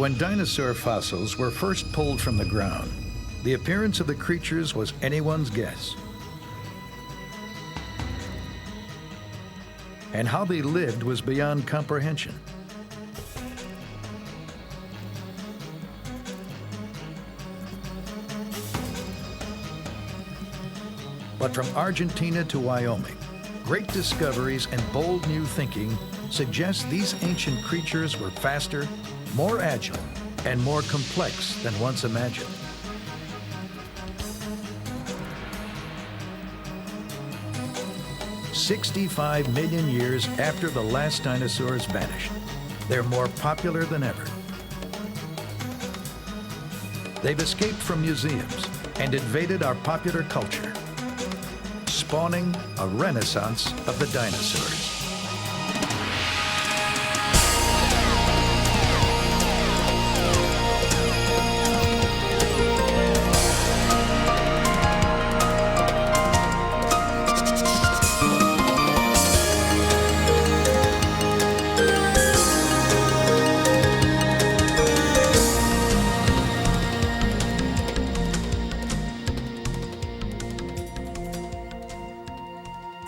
When dinosaur fossils were first pulled from the ground, the appearance of the creatures was anyone's guess. And how they lived was beyond comprehension. But from Argentina to Wyoming, great discoveries and bold new thinking suggest these ancient creatures were faster, more agile, and more complex than once imagined. "65 million years after the last dinosaurs vanished, they're more popular than ever. They've escaped from museums and invaded our popular culture, spawning a renaissance of the dinosaurs."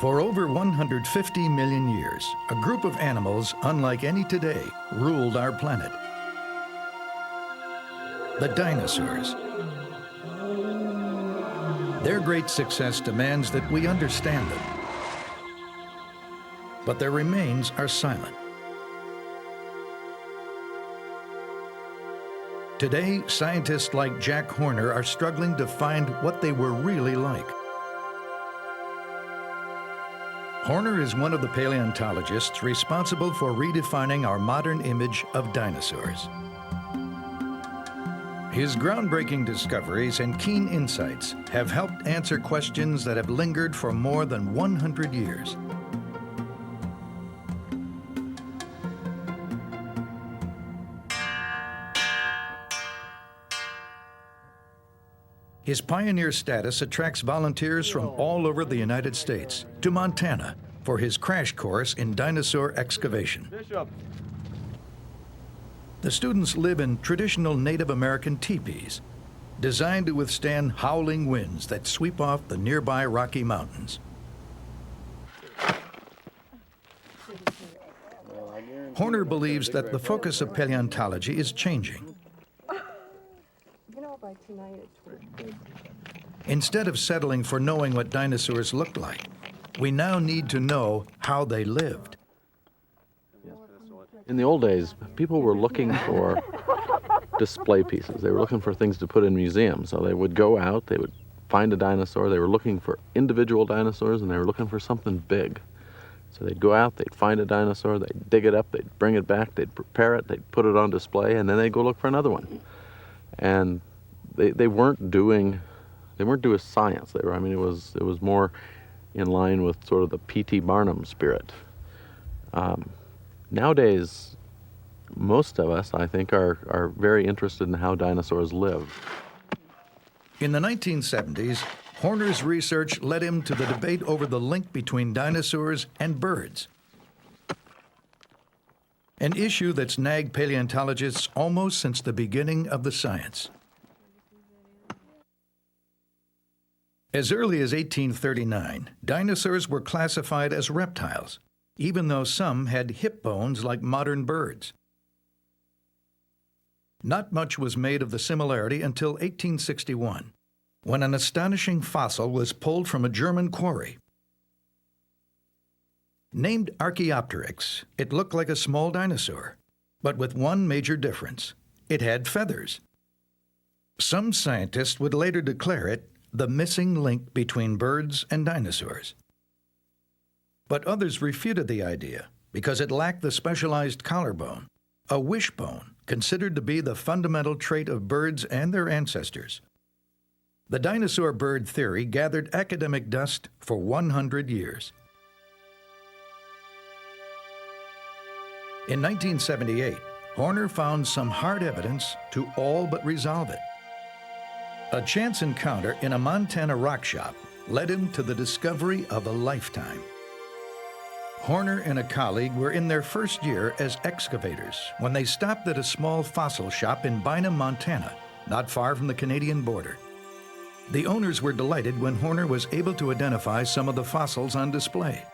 For over 150 million years, a group of animals unlike any today ruled our planet. The dinosaurs. Their great success demands that we understand them. But their remains are silent. Today, scientists like Jack Horner are struggling to find what they were really like. Horner is one of the paleontologists responsible for redefining our modern image of dinosaurs. His groundbreaking discoveries and keen insights have helped answer questions that have lingered for more than 100 years. His pioneer status attracts volunteers from all over the United States to Montana for his crash course in dinosaur excavation. The students live in traditional Native American teepees, designed to withstand howling winds that sweep off the nearby Rocky Mountains. Horner believes that the focus of paleontology is changing. Instead of settling for knowing what dinosaurs looked like, we now need to know how they lived. In the old days, people were looking for display pieces. They were looking for things to put in museums. So they would go out, they would find a dinosaur, they were looking for individual dinosaurs, and they were looking for something big. So they'd go out, they'd find a dinosaur, they'd dig it up, they'd bring it back, they'd prepare it, they'd put it on display, and then they'd go look for another one. And they weren't doing science. It was more in line with sort of the P.T. Barnum spirit. Nowadays, most of us, I think, are very interested in how dinosaurs live. In the 1970s, Horner's research led him to the debate over the link between dinosaurs and birds, an issue that's nagged paleontologists almost since the beginning of the science. As early as 1839, dinosaurs were classified as reptiles, even though some had hip bones like modern birds. Not much was made of the similarity until 1861, when an astonishing fossil was pulled from a German quarry. Named Archaeopteryx, it looked like a small dinosaur, but with one major difference: it had feathers. Some scientists would later declare it the missing link between birds and dinosaurs. But others refuted the idea because it lacked the specialized collarbone, a wishbone considered to be the fundamental trait of birds and their ancestors. The dinosaur bird theory gathered academic dust for 100 years. In 1978, Horner found some hard evidence to all but resolve it. A chance encounter in a Montana rock shop led him to the discovery of a lifetime. Horner and a colleague were in their first year as excavators when they stopped at a small fossil shop in Bynum, Montana, not far from the Canadian border. The owners were delighted when Horner was able to identify some of the fossils on display.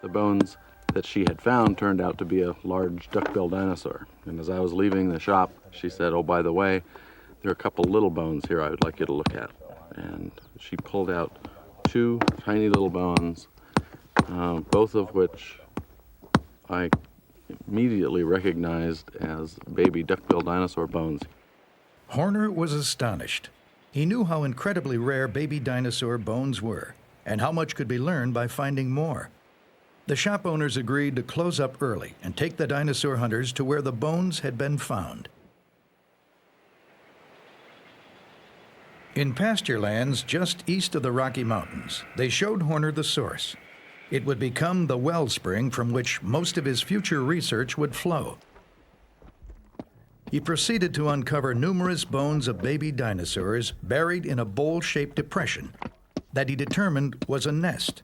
The bones that she had found turned out to be a large duck-billed dinosaur. And as I was leaving the shop, she said, "Oh, by the way, there are a couple little bones here I would like you to look at." And she pulled out two tiny little bones, both of which I immediately recognized as baby duck-billed dinosaur bones. Horner was astonished. He knew how incredibly rare baby dinosaur bones were and how much could be learned by finding more. The shop owners agreed to close up early and take the dinosaur hunters to where the bones had been found. In pasture lands just east of the Rocky Mountains, they showed Horner the source. It would become the wellspring from which most of his future research would flow. He proceeded to uncover numerous bones of baby dinosaurs buried in a bowl-shaped depression that he determined was a nest.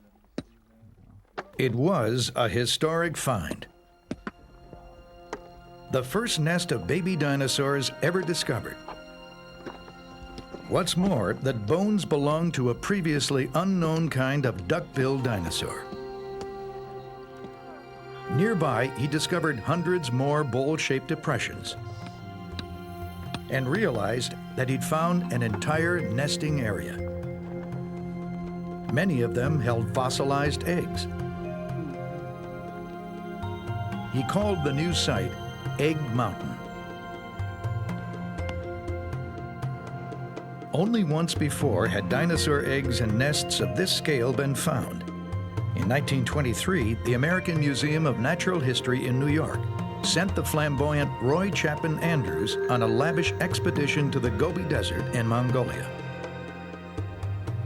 It was a historic find. The first nest of baby dinosaurs ever discovered. What's more, that bones belonged to a previously unknown kind of duck-billed dinosaur. Nearby, he discovered hundreds more bowl-shaped depressions and realized that he'd found an entire nesting area. Many of them held fossilized eggs. He called the new site Egg Mountain. Only once before had dinosaur eggs and nests of this scale been found. In 1923, the American Museum of Natural History in New York sent the flamboyant Roy Chapin Andrews on a lavish expedition to the Gobi Desert in Mongolia.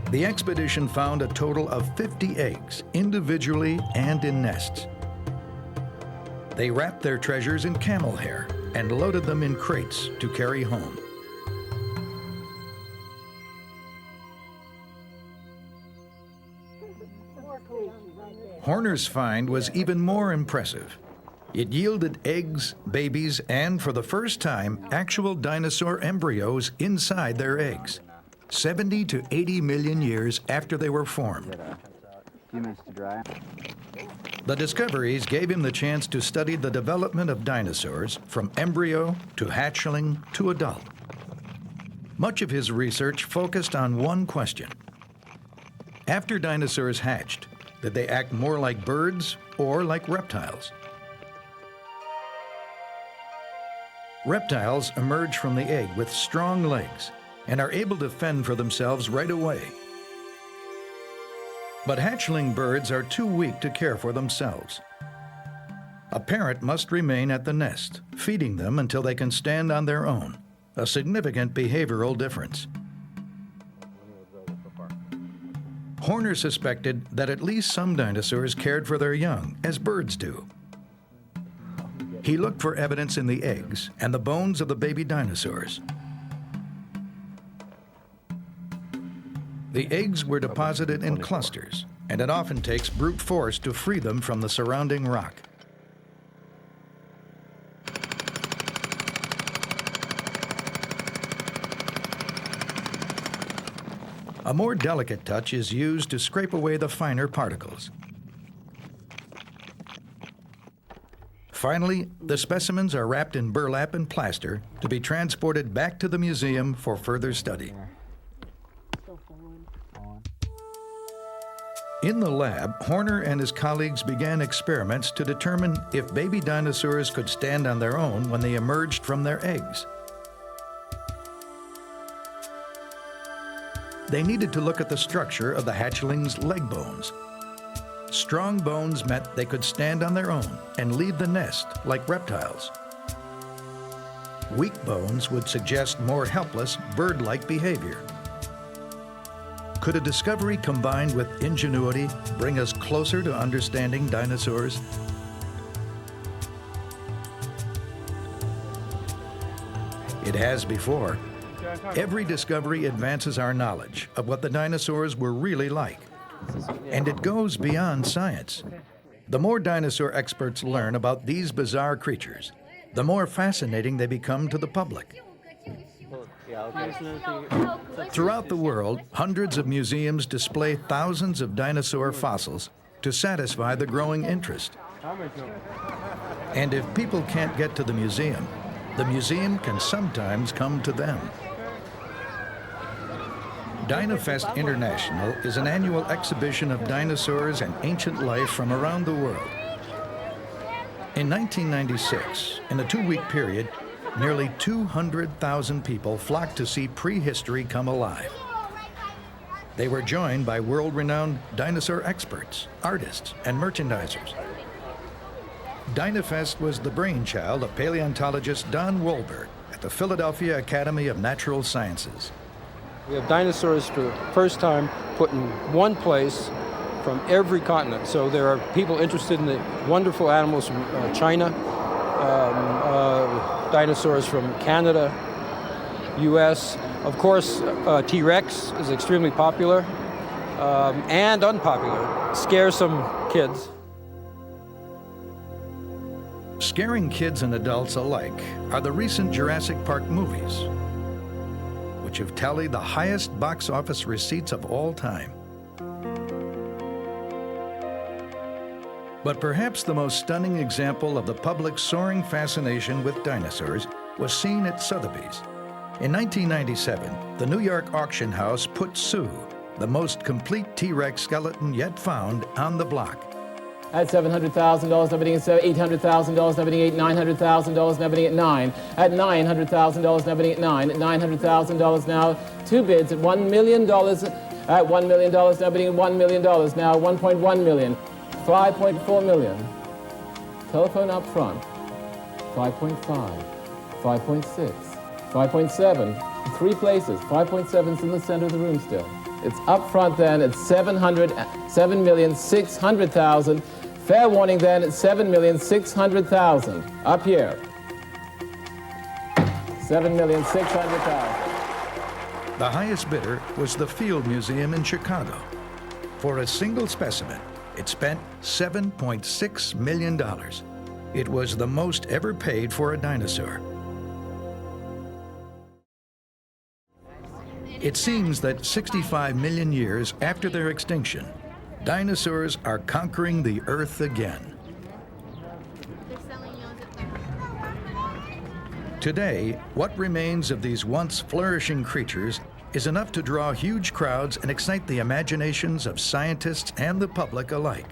The expedition found a total of 50 eggs, individually and in nests. They wrapped their treasures in camel hair and loaded them in crates to carry home. Horner's find was even more impressive. It yielded eggs, babies, and for the first time, actual dinosaur embryos inside their eggs, 70 to 80 million years after they were formed. The discoveries gave him the chance to study the development of dinosaurs from embryo to hatchling to adult. Much of his research focused on one question. After dinosaurs hatched, did they act more like birds or like reptiles? Reptiles emerge from the egg with strong legs and are able to fend for themselves right away. But hatchling birds are too weak to care for themselves. A parent must remain at the nest, feeding them until they can stand on their own, a significant behavioral difference. Horner suspected that at least some dinosaurs cared for their young, as birds do. He looked for evidence in the eggs and the bones of the baby dinosaurs. The eggs were deposited in clusters, and it often takes brute force to free them from the surrounding rock. A more delicate touch is used to scrape away the finer particles. Finally, the specimens are wrapped in burlap and plaster to be transported back to the museum for further study. In the lab, Horner and his colleagues began experiments to determine if baby dinosaurs could stand on their own when they emerged from their eggs. They needed to look at the structure of the hatchling's leg bones. Strong bones meant they could stand on their own and leave the nest like reptiles. Weak bones would suggest more helpless, bird-like behavior. Could a discovery combined with ingenuity bring us closer to understanding dinosaurs? It has before. Every discovery advances our knowledge of what the dinosaurs were really like And it goes beyond science. The more dinosaur experts learn about these bizarre creatures, the more fascinating they become to the public. Throughout the world, hundreds of museums display thousands of dinosaur fossils to satisfy the growing interest. And if people can't get to the museum can sometimes come to them. DinoFest International is an annual exhibition of dinosaurs and ancient life from around the world. In 1996, in a 2-week period, nearly 200,000 people flocked to see prehistory come alive. They were joined by world-renowned dinosaur experts, artists, and merchandisers. DinoFest was the brainchild of paleontologist Don Wolberg at the Philadelphia Academy of Natural Sciences. We have dinosaurs for the first time put in one place from every continent. So there are people interested in the wonderful animals from China, dinosaurs from Canada, US. Of course, T-Rex is extremely popular and unpopular, scares some kids. Scaring kids and adults alike are the recent Jurassic Park movies, which have tallied the highest box office receipts of all time. But perhaps the most stunning example of the public's soaring fascination with dinosaurs was seen at Sotheby's. In 1997, the New York auction house put Sue, the most complete T-Rex skeleton yet found, on the block. At $700,000, now bidding at $800,000, now bidding at $900,000, now bidding at $9. At $900,000, now bidding at $9. At $900,000 now, 2 bids at $1 million. At $1 million, now bidding at $1 million. Now $1.1 million. 5.4 million. Telephone up front. 5.5. 5.6. 5.7. 3 places. 5.7's in the center of the room still. It's up front then at $7,600,000. Fair warning then at $7,600,000. Up here. $7,600,000. The highest bidder was the Field Museum in Chicago. For a single specimen, it spent $7.6 million. It was the most ever paid for a dinosaur. It seems that 65 million years after their extinction, dinosaurs are conquering the Earth again. Today, what remains of these once flourishing creatures is enough to draw huge crowds and excite the imaginations of scientists and the public alike.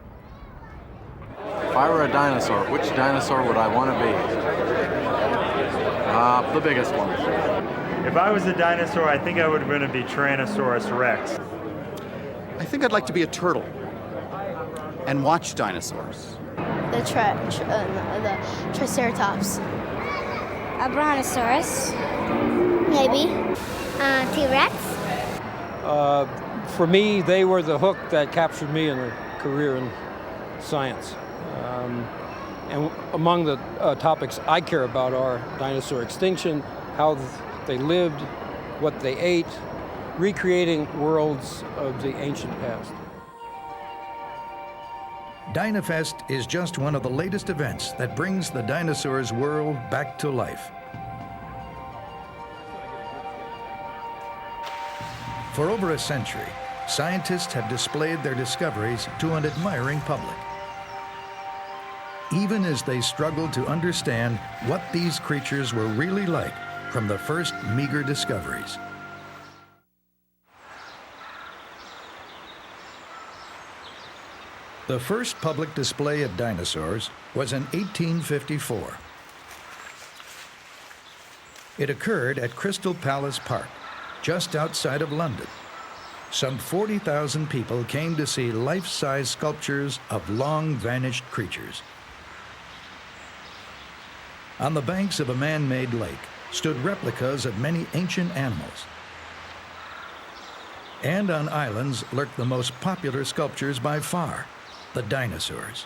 If I were a dinosaur, which dinosaur would I want to be? The biggest one. If I was a dinosaur, I think I would want to be Tyrannosaurus Rex. I think I'd like to be a turtle and watch dinosaurs. The Triceratops. A brontosaurus. Maybe. T-Rex. For me, they were the hook that captured me in a career in science. And among the topics I care about are dinosaur extinction, how they lived, what they ate, recreating worlds of the ancient past. DinoFest is just one of the latest events that brings the dinosaurs world back to life. For over a century, scientists have displayed their discoveries to an admiring public, even as they struggled to understand what these creatures were really like from the first meager discoveries. The first public display of dinosaurs was in 1854. It occurred at Crystal Palace Park, just outside of London. Some 40,000 people came to see life-size sculptures of long-vanished creatures. On the banks of a man-made lake stood replicas of many ancient animals. And on islands lurked the most popular sculptures by far, the dinosaurs.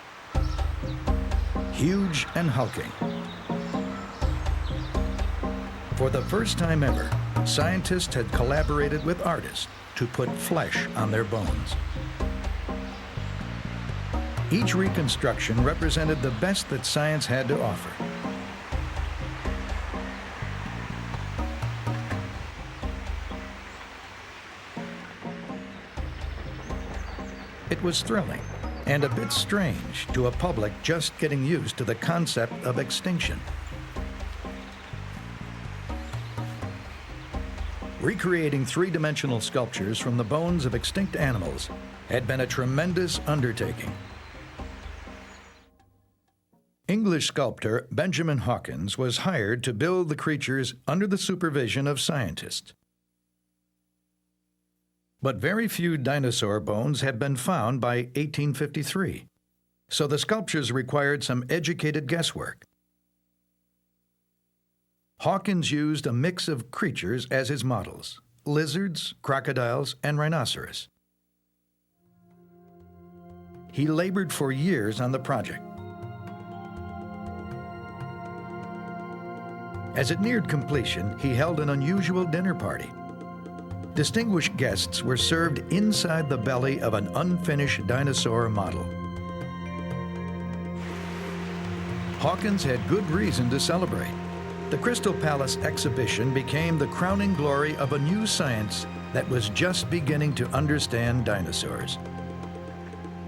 Huge and hulking. For the first time ever, scientists had collaborated with artists to put flesh on their bones. Each reconstruction represented the best that science had to offer. It was thrilling and a bit strange to a public just getting used to the concept of extinction. Recreating three-dimensional sculptures from the bones of extinct animals had been a tremendous undertaking. English sculptor Benjamin Hawkins was hired to build the creatures under the supervision of scientists. But very few dinosaur bones had been found by 1853, so the sculptures required some educated guesswork. Hawkins used a mix of creatures as his models: lizards, crocodiles, and rhinoceros. He labored for years on the project. As it neared completion, he held an unusual dinner party. Distinguished guests were served inside the belly of an unfinished dinosaur model. Hawkins had good reason to celebrate. The Crystal Palace exhibition became the crowning glory of a new science that was just beginning to understand dinosaurs.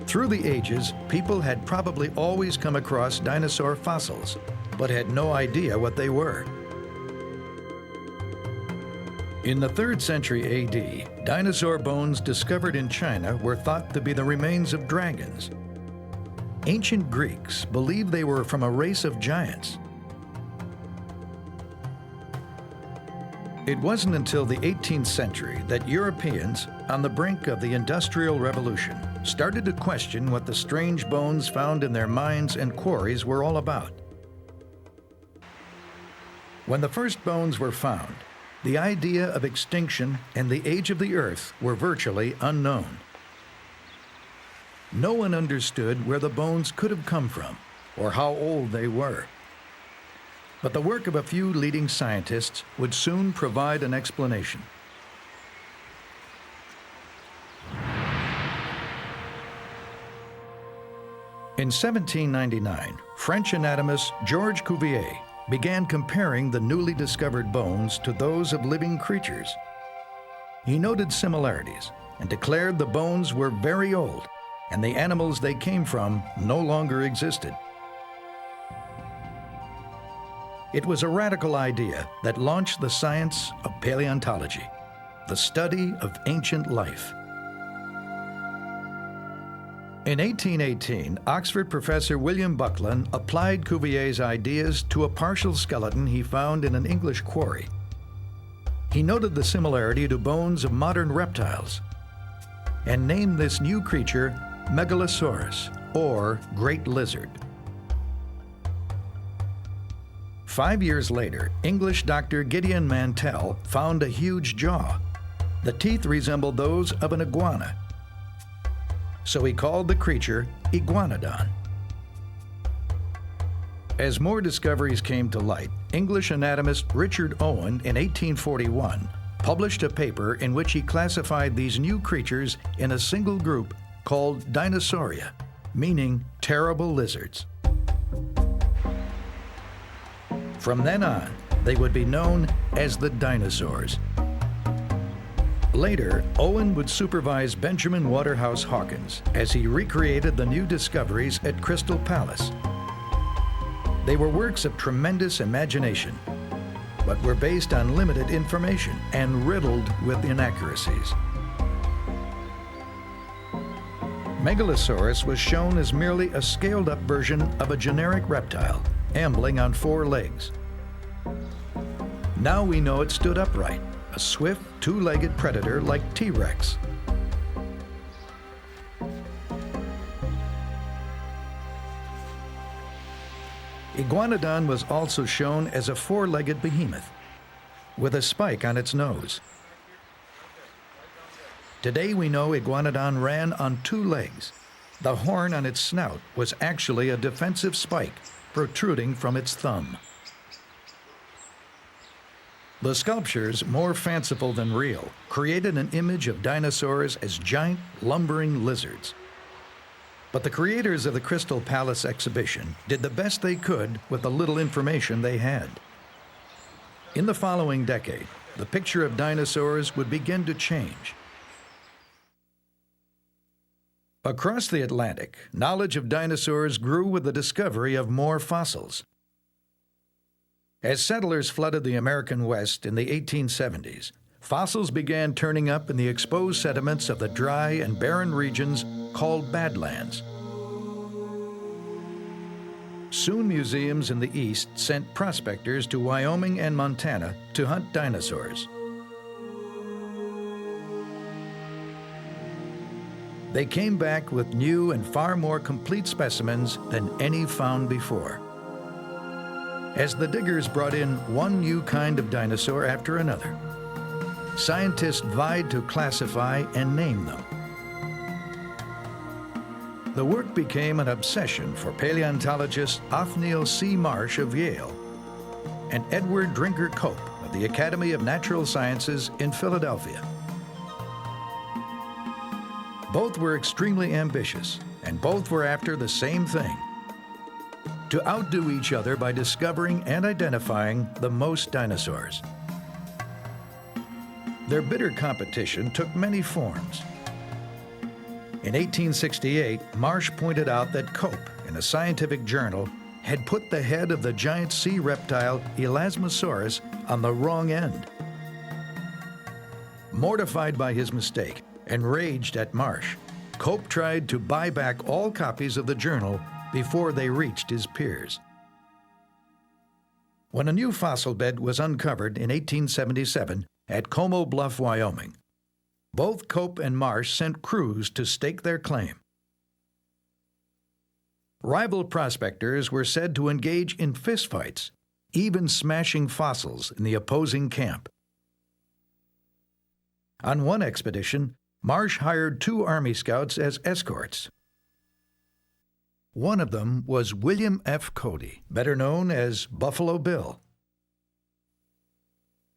Through the ages, people had probably always come across dinosaur fossils, but had no idea what they were. In the 3rd century AD, dinosaur bones discovered in China were thought to be the remains of dragons. Ancient Greeks believed they were from a race of giants. It wasn't until the 18th century that Europeans, on the brink of the Industrial Revolution, started to question what the strange bones found in their mines and quarries were all about. When the first bones were found, the idea of extinction and the age of the Earth were virtually unknown. No one understood where the bones could have come from or how old they were. But the work of a few leading scientists would soon provide an explanation. In 1799, French anatomist Georges Cuvier began comparing the newly discovered bones to those of living creatures. He noted similarities and declared the bones were very old and the animals they came from no longer existed. It was a radical idea that launched the science of paleontology, the study of ancient life. In 1818, Oxford professor William Buckland applied Cuvier's ideas to a partial skeleton he found in an English quarry. He noted the similarity to bones of modern reptiles and named this new creature Megalosaurus, or Great Lizard. 5 years later, English Dr. Gideon Mantell found a huge jaw. The teeth resembled those of an iguana, so he called the creature Iguanodon. As more discoveries came to light, English anatomist Richard Owen in 1841 published a paper in which he classified these new creatures in a single group called Dinosauria, meaning terrible lizards. From then on, they would be known as the dinosaurs. Later, Owen would supervise Benjamin Waterhouse Hawkins as he recreated the new discoveries at Crystal Palace. They were works of tremendous imagination, but were based on limited information and riddled with inaccuracies. Megalosaurus was shown as merely a scaled-up version of a generic reptile, ambling on 4 legs. Now we know it stood upright, a swift, 2-legged predator like T-Rex. Iguanodon was also shown as a 4-legged behemoth, with a spike on its nose. Today we know Iguanodon ran on 2 legs. The horn on its snout was actually a defensive spike protruding from its thumb. The sculptures, more fanciful than real, created an image of dinosaurs as giant, lumbering lizards. But the creators of the Crystal Palace exhibition did the best they could with the little information they had. In the following decade, the picture of dinosaurs would begin to change. Across the Atlantic, knowledge of dinosaurs grew with the discovery of more fossils. As settlers flooded the American West in the 1870s, fossils began turning up in the exposed sediments of the dry and barren regions called badlands. Soon museums in the East sent prospectors to Wyoming and Montana to hunt dinosaurs. They came back with new and far more complete specimens than any found before. As the diggers brought in one new kind of dinosaur after another, scientists vied to classify and name them. The work became an obsession for paleontologist Othniel C. Marsh of Yale and Edward Drinker Cope of the Academy of Natural Sciences in Philadelphia. Both were extremely ambitious, and both were after the same thing: to outdo each other by discovering and identifying the most dinosaurs. Their bitter competition took many forms. In 1868, Marsh pointed out that Cope, in a scientific journal, had put the head of the giant sea reptile Elasmosaurus on the wrong end. Mortified by his mistake, enraged at Marsh, Cope tried to buy back all copies of the journal before they reached his peers. When a new fossil bed was uncovered in 1877 at Como Bluff, Wyoming, both Cope and Marsh sent crews to stake their claim. Rival prospectors were said to engage in fistfights, even smashing fossils in the opposing camp. On one expedition, Marsh hired 2 Army scouts as escorts. One of them was William F. Cody, better known as Buffalo Bill.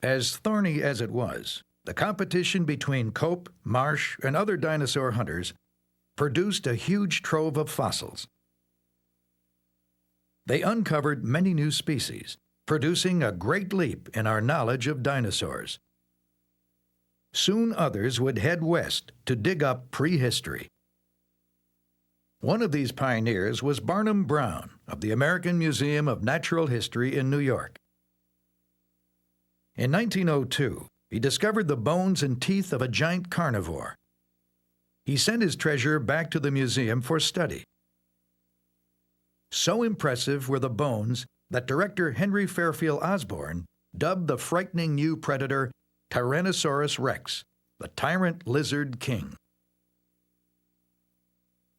As thorny as it was, the competition between Cope, Marsh, and other dinosaur hunters produced a huge trove of fossils. They uncovered many new species, producing a great leap in our knowledge of dinosaurs. Soon others would head west to dig up prehistory. One of these pioneers was Barnum Brown of the American Museum of Natural History in New York. In 1902, he discovered the bones and teeth of a giant carnivore. He sent his treasure back to the museum for study. So impressive were the bones that director Henry Fairfield Osborn dubbed the frightening new predator Tyrannosaurus rex, the tyrant lizard king.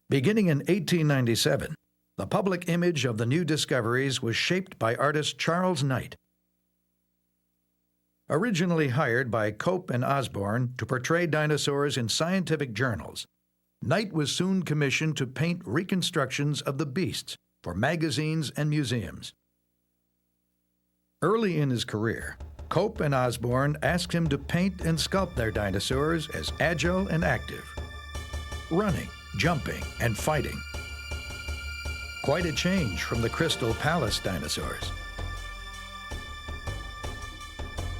Beginning in 1897, the public image of the new discoveries was shaped by artist Charles Knight. Originally hired by Cope and Osborn to portray dinosaurs in scientific journals, Knight was soon commissioned to paint reconstructions of the beasts for magazines and museums. Early in his career, Cope and Osborn asked him to paint and sculpt their dinosaurs as agile and active, running, jumping, and fighting. Quite a change from the Crystal Palace dinosaurs.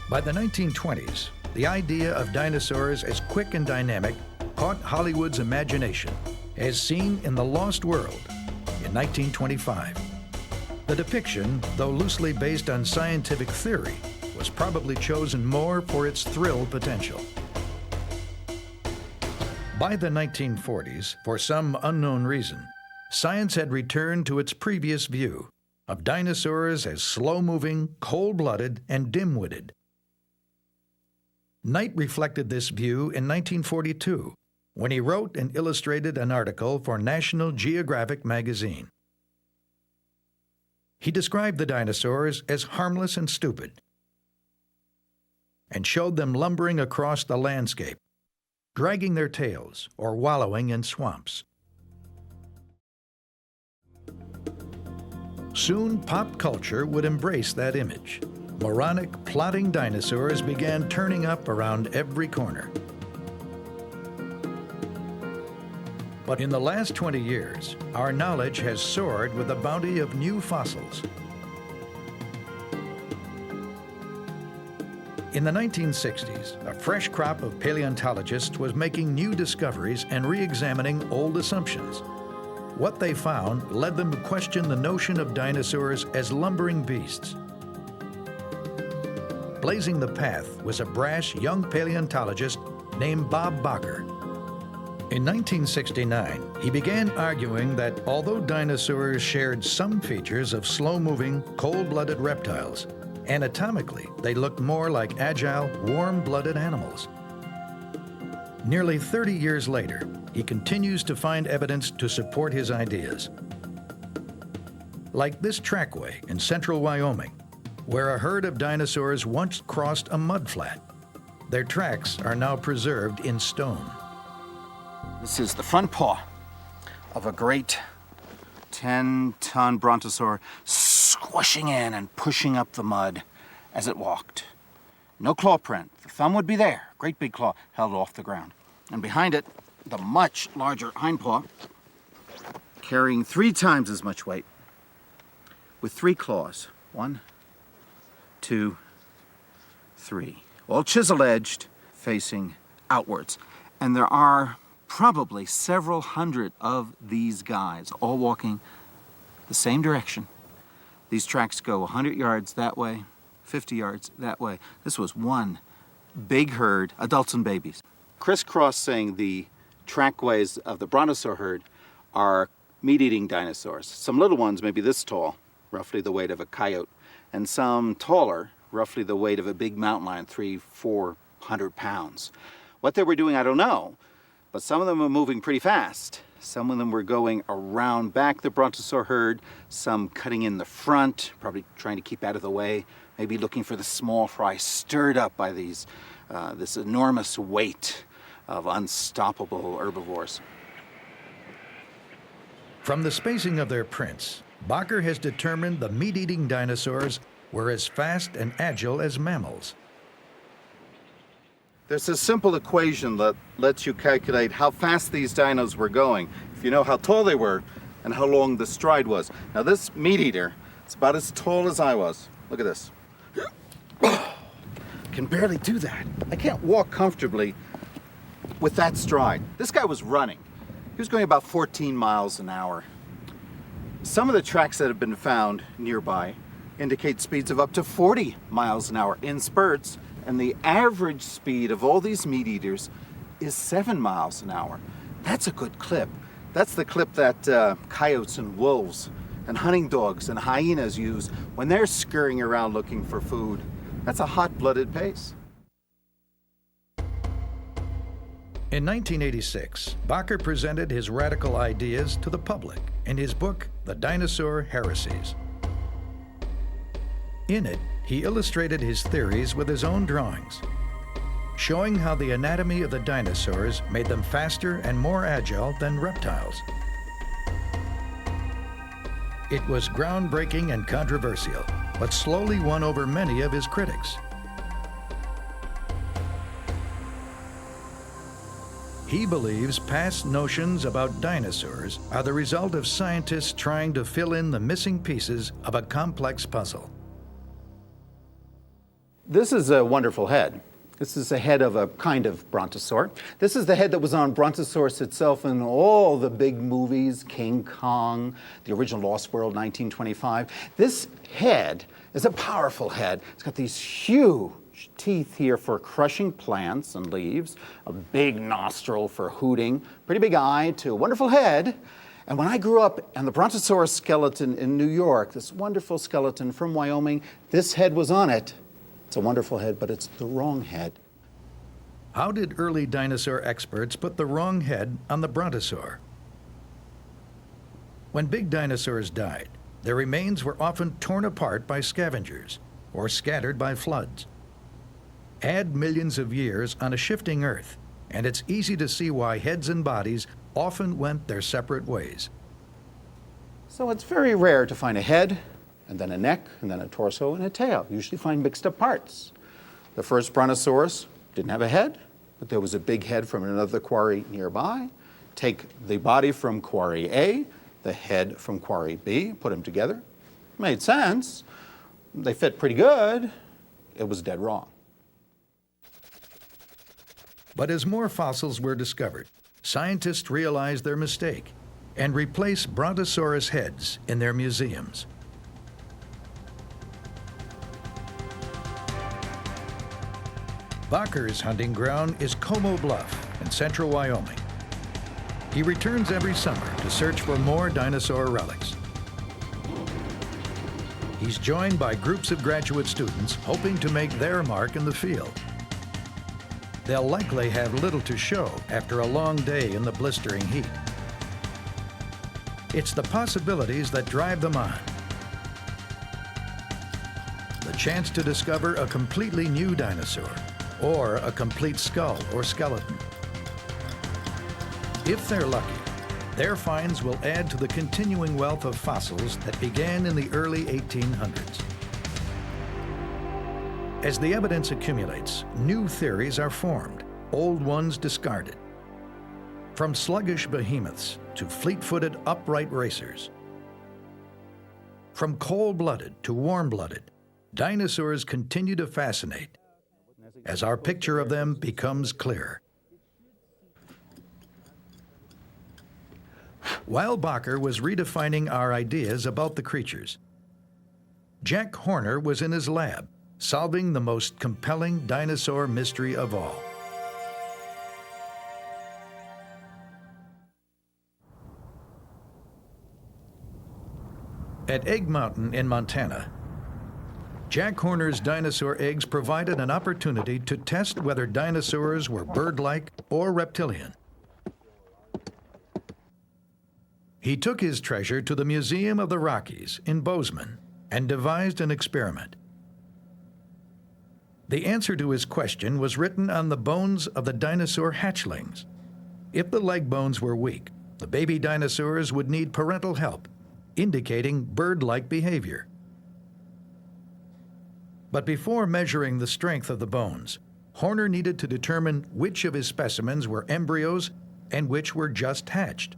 By the 1920s, the idea of dinosaurs as quick and dynamic caught Hollywood's imagination, as seen in The Lost World in 1925. The depiction, though loosely based on scientific theory, was probably chosen more for its thrill potential. By the 1940s, for some unknown reason, science had returned to its previous view of dinosaurs as slow-moving, cold-blooded, and dim-witted. Knight reflected this view in 1942 when he wrote and illustrated an article for National Geographic magazine. He described the dinosaurs as harmless and stupid and showed them lumbering across the landscape, dragging their tails or wallowing in swamps. Soon, pop culture would embrace that image. Moronic, plodding dinosaurs began turning up around every corner. But in the last 20 years, our knowledge has soared with the bounty of new fossils. In the 1960s, a fresh crop of paleontologists was making new discoveries and re-examining old assumptions. What they found led them to question the notion of dinosaurs as lumbering beasts. Blazing the path was a brash young paleontologist named Bob Bakker. In 1969, he began arguing that although dinosaurs shared some features of slow-moving, cold-blooded reptiles, anatomically, they looked more like agile, warm-blooded animals. Nearly 30 years later, he continues to find evidence to support his ideas. Like this trackway in central Wyoming, where a herd of dinosaurs once crossed a mudflat. Their tracks are now preserved in stone. This is the front paw of a great 10-ton brontosaur squishing in and pushing up the mud as it walked. No claw print. The thumb would be there. Great big claw held off the ground. And behind it, the much larger hind paw carrying 3 times as much weight with 3 claws. 1, 2, 3. All chisel-edged, facing outwards. And there are probably several hundred of these guys, all walking the same direction. These tracks go 100 yards that way, 50 yards that way. This was one big herd, adults and babies. Crisscrossing the trackways of the brontosaur herd are meat-eating dinosaurs. Some little ones, maybe this tall, roughly the weight of a coyote, and some taller, roughly the weight of a big mountain lion, 300-400 pounds. What they were doing, I don't know, but some of them were moving pretty fast. Some of them were going around back the brontosaur herd, some cutting in the front, probably trying to keep out of the way, maybe looking for the small fry, stirred up by this enormous weight of unstoppable herbivores. From the spacing of their prints, Bakker has determined the meat-eating dinosaurs were as fast and agile as mammals. There's a simple equation that lets you calculate how fast these dinos were going, if you know how tall they were and how long the stride was. Now this meat eater is about as tall as I was. Look at this. Can barely do that. I can't walk comfortably with that stride. This guy was running. He was going about 14 miles an hour. Some of the tracks that have been found nearby indicate speeds of up to 40 miles an hour in spurts, and the average speed of all these meat eaters is 7 miles an hour. That's a good clip. That's the clip that coyotes and wolves and hunting dogs and hyenas use when they're scurrying around looking for food. That's a hot-blooded pace. In 1986, Bakker presented his radical ideas to the public in his book, The Dinosaur Heresies. In it, he illustrated his theories with his own drawings, showing how the anatomy of the dinosaurs made them faster and more agile than reptiles. It was groundbreaking and controversial, but slowly won over many of his critics. He believes past notions about dinosaurs are the result of scientists trying to fill in the missing pieces of a complex puzzle. This is a wonderful head. This is the head of a kind of brontosaur. This is the head that was on Brontosaurus itself in all the big movies, King Kong, the original Lost World, 1925. This head is a powerful head. It's got these huge teeth here for crushing plants and leaves, a big nostril for hooting, pretty big eye to a wonderful head. And when I grew up and the Brontosaurus skeleton in New York, this wonderful skeleton from Wyoming, this head was on it. It's a wonderful head, but it's the wrong head. How did early dinosaur experts put the wrong head on the brontosaur? When big dinosaurs died, their remains were often torn apart by scavengers or scattered by floods. Add millions of years on a shifting Earth, and it's easy to see why heads and bodies often went their separate ways. So it's very rare to find a head, and then a neck, and then a torso, and a tail. You usually find mixed up parts. The first Brontosaurus didn't have a head, but there was a big head from another quarry nearby. Take the body from quarry A, the head from quarry B, put them together. Made sense. They fit pretty good. It was dead wrong. But as more fossils were discovered, scientists realized their mistake and replaced Brontosaurus heads in their museums. Bakker's hunting ground is Como Bluff in central Wyoming. He returns every summer to search for more dinosaur relics. He's joined by groups of graduate students hoping to make their mark in the field. They'll likely have little to show after a long day in the blistering heat. It's the possibilities that drive them on. The chance to discover a completely new dinosaur, or a complete skull or skeleton. If they're lucky, their finds will add to the continuing wealth of fossils that began in the early 1800s. As the evidence accumulates, new theories are formed, old ones discarded. From sluggish behemoths to fleet-footed upright racers. From cold-blooded to warm-blooded, dinosaurs continue to fascinate as our picture of them becomes clearer. While Bakker was redefining our ideas about the creatures, Jack Horner was in his lab, solving the most compelling dinosaur mystery of all. At Egg Mountain in Montana, Jack Horner's dinosaur eggs provided an opportunity to test whether dinosaurs were bird-like or reptilian. He took his treasure to the Museum of the Rockies in Bozeman and devised an experiment. The answer to his question was written on the bones of the dinosaur hatchlings. If the leg bones were weak, the baby dinosaurs would need parental help, indicating bird-like behavior. But before measuring the strength of the bones, Horner needed to determine which of his specimens were embryos and which were just hatched.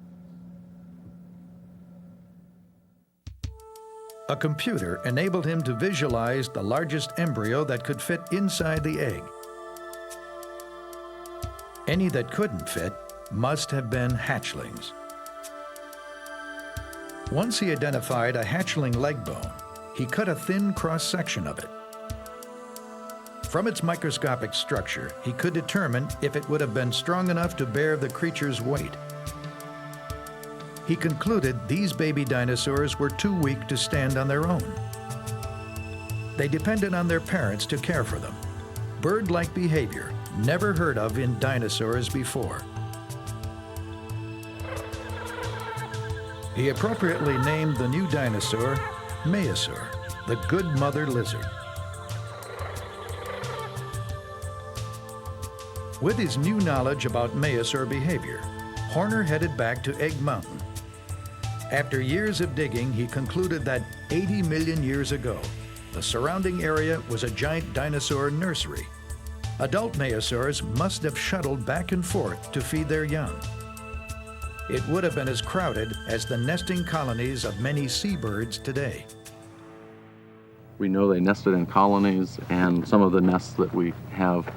A computer enabled him to visualize the largest embryo that could fit inside the egg. Any that couldn't fit must have been hatchlings. Once he identified a hatchling leg bone, he cut a thin cross-section of it. From its microscopic structure, he could determine if it would have been strong enough to bear the creature's weight. He concluded these baby dinosaurs were too weak to stand on their own. They depended on their parents to care for them. Bird-like behavior, never heard of in dinosaurs before. He appropriately named the new dinosaur Maiasaur, the good mother lizard. With his new knowledge about Maiasaur behavior, Horner headed back to Egg Mountain. After years of digging, he concluded that 80 million years ago, the surrounding area was a giant dinosaur nursery. Adult Maiasaurs must have shuttled back and forth to feed their young. It would have been as crowded as the nesting colonies of many seabirds today. We know they nested in colonies, and some of the nests that we have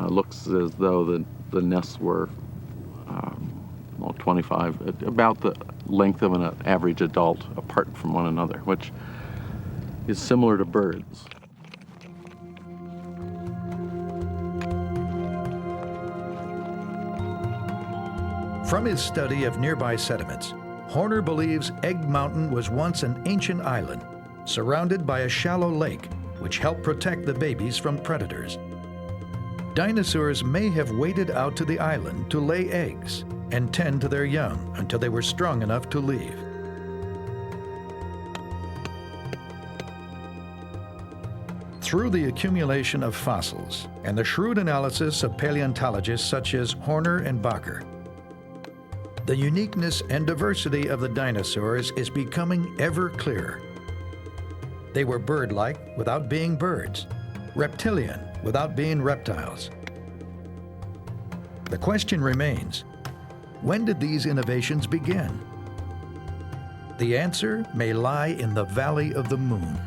looks as though the nests were 25, about the length of an average adult apart from one another, which is similar to birds. From his study of nearby sediments, Horner believes Egg Mountain was once an ancient island, surrounded by a shallow lake, which helped protect the babies from predators. Dinosaurs may have waded out to the island to lay eggs and tend to their young until they were strong enough to leave. Through the accumulation of fossils and the shrewd analysis of paleontologists such as Horner and Bakker, the uniqueness and diversity of the dinosaurs is becoming ever clearer. They were bird-like without being birds, reptilian without being reptiles. The question remains, When did these innovations begin? The answer may lie in the Valley of the Moon.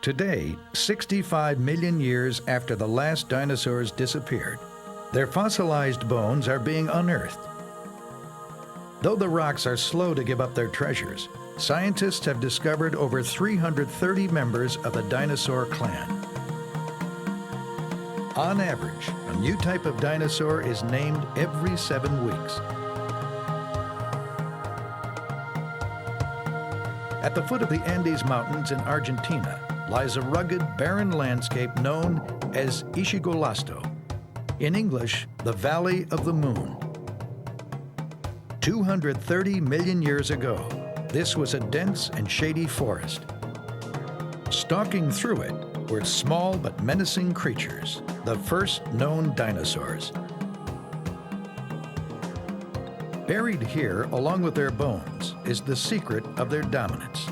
Today, 65 million years after the last dinosaurs disappeared, their fossilized bones are being unearthed. Though the rocks are slow to give up their treasures, scientists have discovered over 330 members of the dinosaur clan. On average, a new type of dinosaur is named every 7 weeks. At the foot of the Andes Mountains in Argentina lies a rugged, barren landscape known as Ischigualasto. In English, the Valley of the Moon. 230 million years ago, this was a dense and shady forest. Stalking through it were small but menacing creatures, the first known dinosaurs. Buried here, along with their bones, is the secret of their dominance.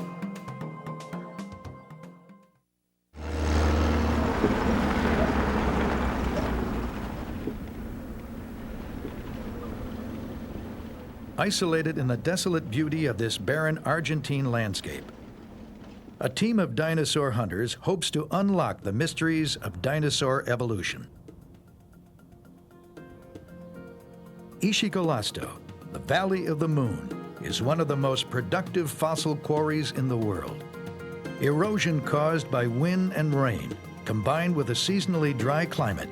Isolated in the desolate beauty of this barren Argentine landscape, a team of dinosaur hunters hopes to unlock the mysteries of dinosaur evolution. Ischigualasto, the Valley of the Moon, is one of the most productive fossil quarries in the world. Erosion caused by wind and rain, combined with a seasonally dry climate,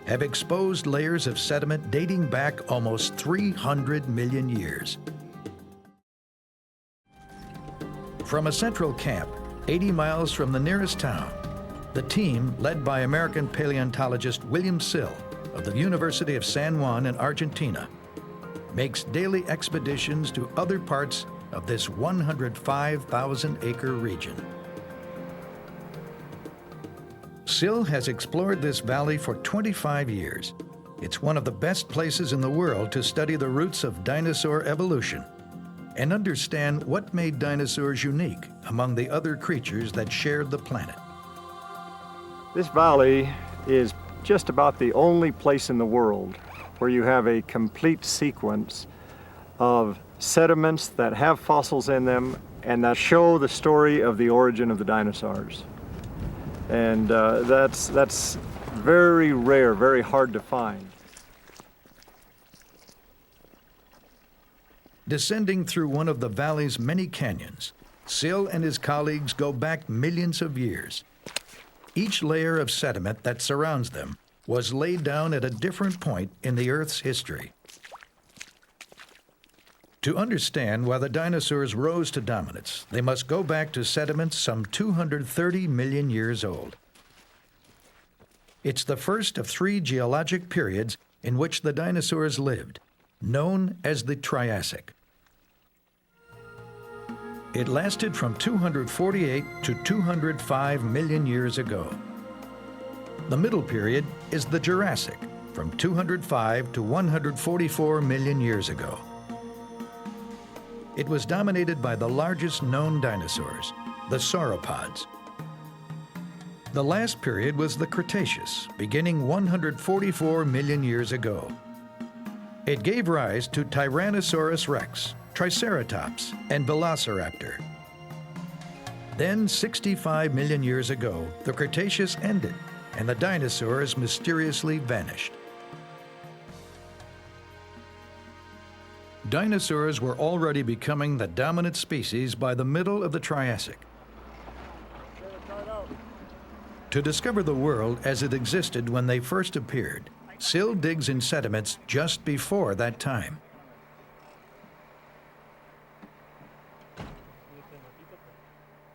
have exposed layers of sediment dating back almost 300 million years. From a central camp, 80 miles from the nearest town, the team, led by American paleontologist William Sill of the University of San Juan in Argentina, makes daily expeditions to other parts of this 105,000-acre region. Sill has explored this valley for 25 years. It's one of the best places in the world to study the roots of dinosaur evolution and understand what made dinosaurs unique among the other creatures that shared the planet. This valley is just about the only place in the world where you have a complete sequence of sediments that have fossils in them and that show the story of the origin of the dinosaurs. And that's very rare, very hard to find. Descending through one of the valley's many canyons, Sill and his colleagues go back millions of years. Each layer of sediment that surrounds them was laid down at a different point in the Earth's history. To understand why the dinosaurs rose to dominance, they must go back to sediments some 230 million years old. It's the first of 3 geologic periods in which the dinosaurs lived, known as the Triassic. It lasted from 248 to 205 million years ago. The middle period is the Jurassic, from 205 to 144 million years ago. It was dominated by the largest known dinosaurs, the sauropods. The last period was the Cretaceous, beginning 144 million years ago. It gave rise to Tyrannosaurus rex, Triceratops, and Velociraptor. Then, 65 million years ago, the Cretaceous ended, and the dinosaurs mysteriously vanished. Dinosaurs were already becoming the dominant species by the middle of the Triassic. To discover the world as it existed when they first appeared, Sill digs in sediments just before that time.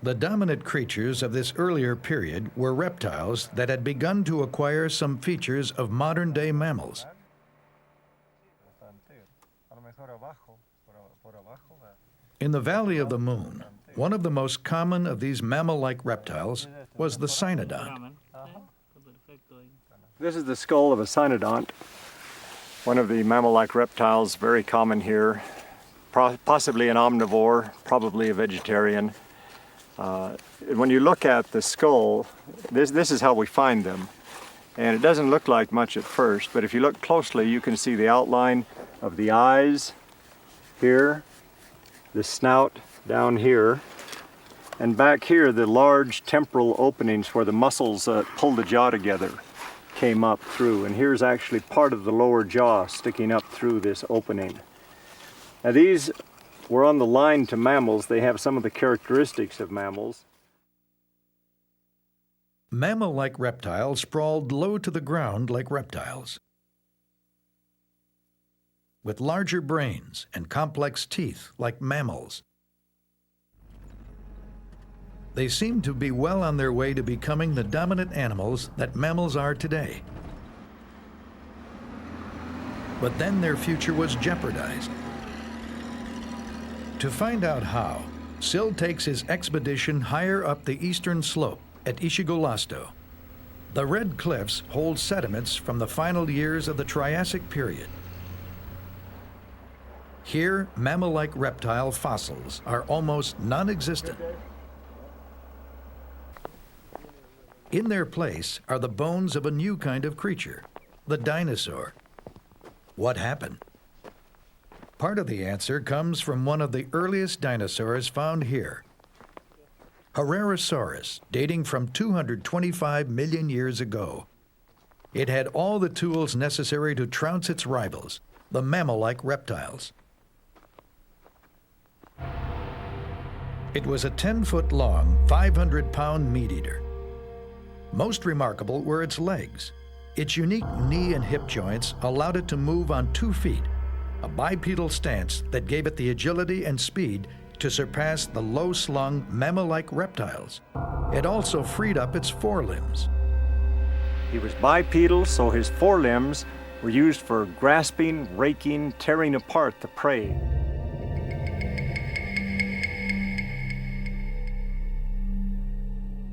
The dominant creatures of this earlier period were reptiles that had begun to acquire some features of modern-day mammals. In the Valley of the Moon, one of the most common of these mammal-like reptiles was the cynodont. This is the skull of a cynodont, one of the mammal-like reptiles, very common here, possibly an omnivore, probably a vegetarian. When you look at the skull, this is how we find them. And it doesn't look like much at first, but if you look closely, you can see the outline of the eyes here, the snout down here, and back here, the large temporal openings where the muscles pull the jaw together came up through. And here's actually part of the lower jaw sticking up through this opening. Now these were on the line to mammals. They have some of the characteristics of mammals. Mammal-like reptiles sprawled low to the ground like reptiles, with larger brains and complex teeth like mammals. They seem to be well on their way to becoming the dominant animals that mammals are today. But then their future was jeopardized. To find out how, Sill takes his expedition higher up the eastern slope at Ishigolasto. The red cliffs hold sediments from the final years of the Triassic period. Here, mammal-like reptile fossils are almost non-existent. In their place are the bones of a new kind of creature, the dinosaur. What happened? Part of the answer comes from one of the earliest dinosaurs found here, Herrerasaurus, dating from 225 million years ago. It had all the tools necessary to trounce its rivals, the mammal-like reptiles. It was a 10-foot-long, 500-pound meat-eater. Most remarkable were its legs. Its unique knee and hip joints allowed it to move on 2 feet, a bipedal stance that gave it the agility and speed to surpass the low-slung, mammal-like reptiles. It also freed up its forelimbs. He was bipedal, so his forelimbs were used for grasping, raking, tearing apart the prey.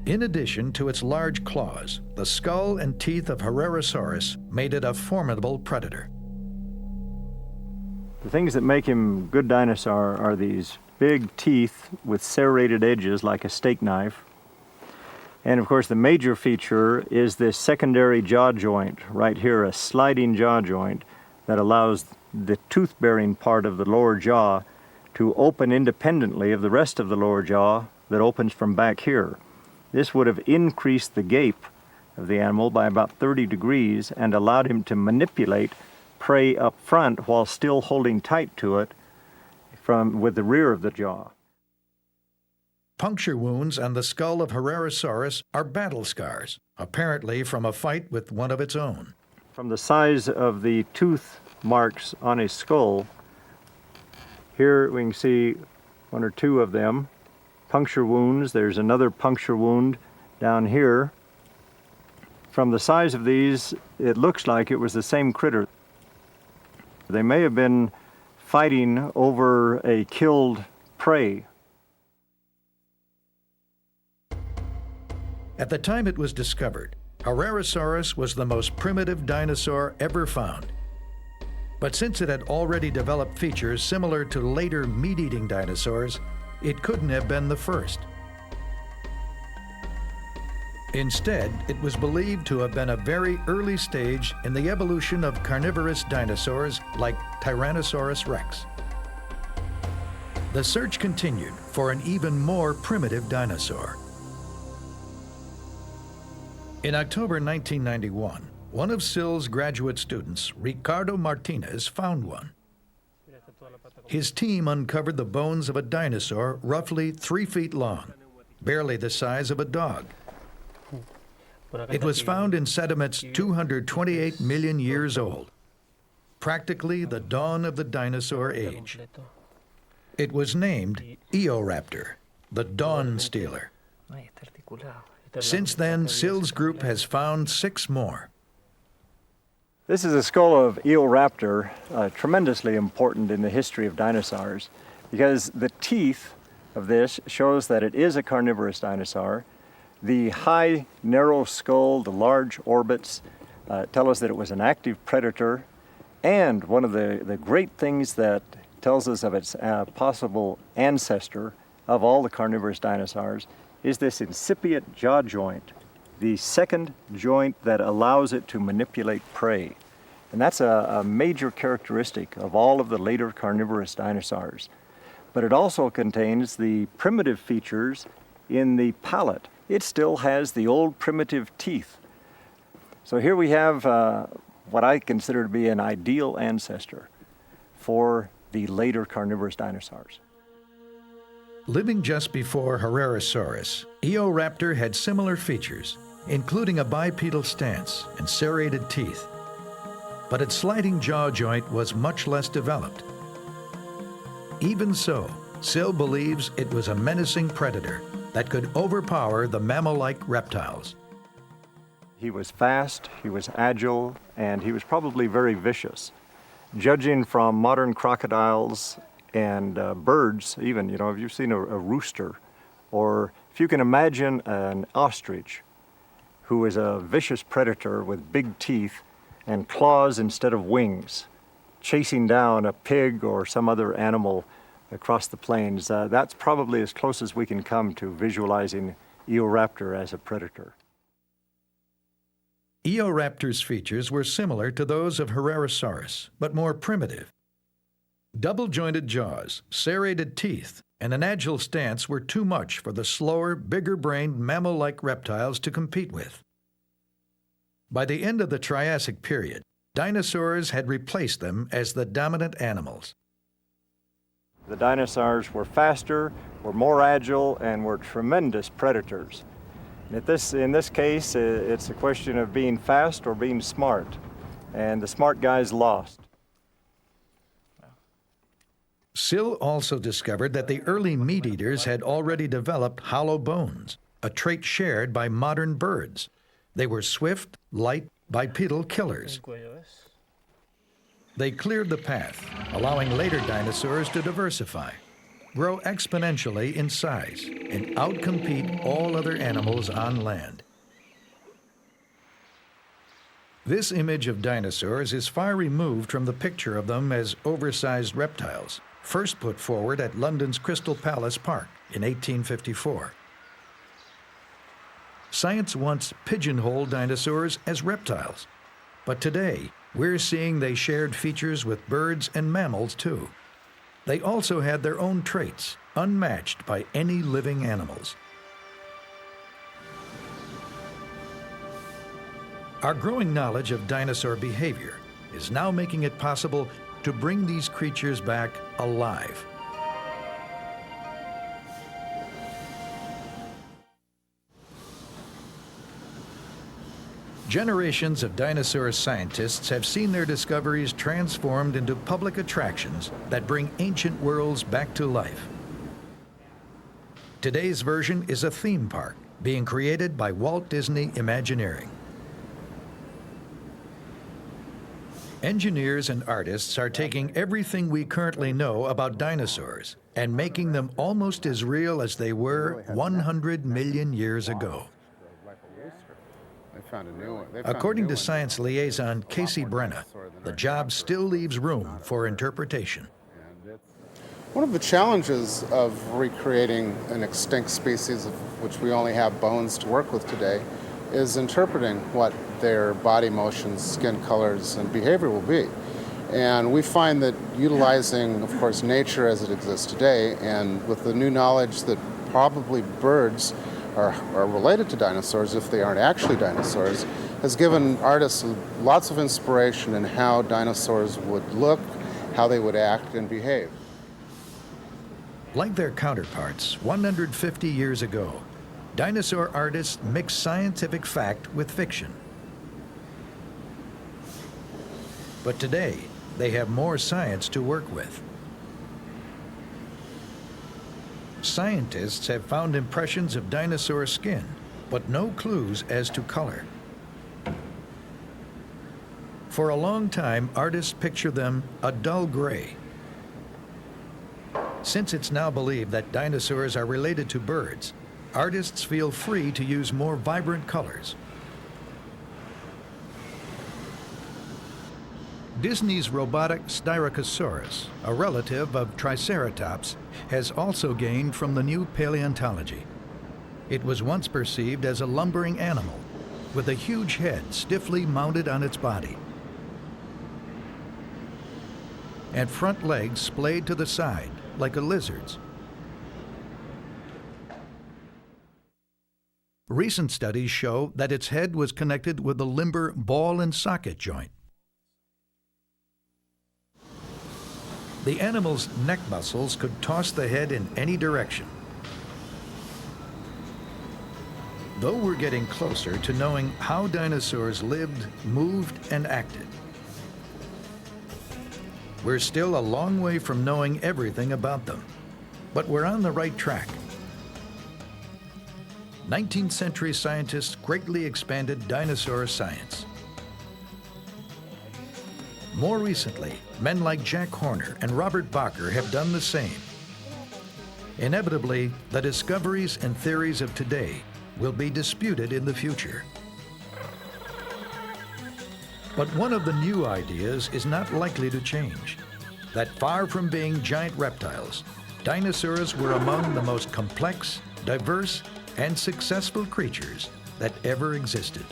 In addition to its large claws, the skull and teeth of Herrerasaurus made it a formidable predator. The things that make him a good dinosaur are these big teeth with serrated edges like a steak knife. And of course the major feature is this secondary jaw joint right here, a sliding jaw joint that allows the tooth-bearing part of the lower jaw to open independently of the rest of the lower jaw that opens from back here. This would have increased the gape of the animal by about 30 degrees and allowed him to manipulate prey up front while still holding tight to it with the rear of the jaw. Puncture wounds on the skull of Herrerasaurus are battle scars, apparently from a fight with one of its own. From the size of the tooth marks on his skull, here we can see 1 or 2 of them. Puncture wounds. There's another puncture wound down here. From the size of these, it looks like it was the same critter. They may have been fighting over a killed prey. At the time it was discovered, Herrerasaurus was the most primitive dinosaur ever found. But since it had already developed features similar to later meat-eating dinosaurs, it couldn't have been the first. Instead, it was believed to have been a very early stage in the evolution of carnivorous dinosaurs like Tyrannosaurus rex. The search continued for an even more primitive dinosaur. In October 1991, one of Sill's graduate students, Ricardo Martinez, found one. His team uncovered the bones of a dinosaur roughly 3 feet long, barely the size of a dog. It was found in sediments 228 million years old, practically the dawn of the dinosaur age. It was named Eoraptor, the Dawn Stealer. Since then, Sill's group has found 6 more. This is a skull of Eoraptor, tremendously important in the history of dinosaurs, because the teeth of this shows that it is a carnivorous dinosaur. The high, narrow skull, the large orbits tell us that it was an active predator. And one of the great things that tells us of its possible ancestor of all the carnivorous dinosaurs is this incipient jaw joint the second joint that allows it to manipulate prey. And that's a major characteristic of all of the later carnivorous dinosaurs. But it also contains the primitive features in the palate. It still has the old primitive teeth. So here we have what I consider to be an ideal ancestor for the later carnivorous dinosaurs. Living just before Herrerasaurus, Eoraptor had similar features, including a bipedal stance and serrated teeth. But its sliding jaw joint was much less developed. Even so, Sill believes it was a menacing predator that could overpower the mammal-like reptiles. He was fast, he was agile, and he was probably very vicious. Judging from modern crocodiles and birds, even, if you've seen a rooster, or if you can imagine an ostrich who is a vicious predator with big teeth and claws instead of wings, chasing down a pig or some other animal across the plains, that's probably as close as we can come to visualizing Eoraptor as a predator. Eoraptor's features were similar to those of Herrerasaurus, but more primitive. Double-jointed jaws, serrated teeth, and an agile stance were too much for the slower, bigger-brained mammal-like reptiles to compete with. By the end of the Triassic period, dinosaurs had replaced them as the dominant animals. The dinosaurs were faster, were more agile, and were tremendous predators. In this case, it's a question of being fast or being smart, and the smart guys lost. Sill also discovered that the early meat-eaters had already developed hollow bones, a trait shared by modern birds. They were swift, light, bipedal killers. They cleared the path, allowing later dinosaurs to diversify, grow exponentially in size, and outcompete all other animals on land. This image of dinosaurs is far removed from the picture of them as oversized reptiles, first put forward at London's Crystal Palace Park in 1854. Science once pigeonholed dinosaurs as reptiles, but today we're seeing they shared features with birds and mammals too. They also had their own traits, unmatched by any living animals. Our growing knowledge of dinosaur behavior is now making it possible to bring these creatures back alive. Generations of dinosaur scientists have seen their discoveries transformed into public attractions that bring ancient worlds back to life. Today's version is a theme park being created by Walt Disney Imagineering. Engineers and artists are taking everything we currently know about dinosaurs and making them almost as real as they were 100 million years ago. According to science liaison Casey Brenna, the job still leaves room for interpretation. One of the challenges of recreating an extinct species of which we only have bones to work with today is interpreting what their body motions, skin colors, and behavior will be. And we find that utilizing, of course, nature as it exists today, and with the new knowledge that probably birds are related to dinosaurs if they aren't actually dinosaurs, has given artists lots of inspiration in how dinosaurs would look, how they would act and behave. Like their counterparts 150 years ago, dinosaur artists mixed scientific fact with fiction. But today, they have more science to work with. Scientists have found impressions of dinosaur skin, but no clues as to color. For a long time, artists picture them a dull gray. Since it's now believed that dinosaurs are related to birds, artists feel free to use more vibrant colors. Disney's robotic Styracosaurus, a relative of Triceratops, has also gained from the new paleontology. It was once perceived as a lumbering animal, with a huge head stiffly mounted on its body, and front legs splayed to the side like a lizard's. Recent studies show that its head was connected with a limber ball and socket joint. The animal's neck muscles could toss the head in any direction. Though we're getting closer to knowing how dinosaurs lived, moved, and acted, we're still a long way from knowing everything about them, but we're on the right track. 19th century scientists greatly expanded dinosaur science. More recently, men like Jack Horner and Robert Bacher have done the same. Inevitably, the discoveries and theories of today will be disputed in the future. But one of the new ideas is not likely to change: that far from being giant reptiles, dinosaurs were among the most complex, diverse, and successful creatures that ever existed.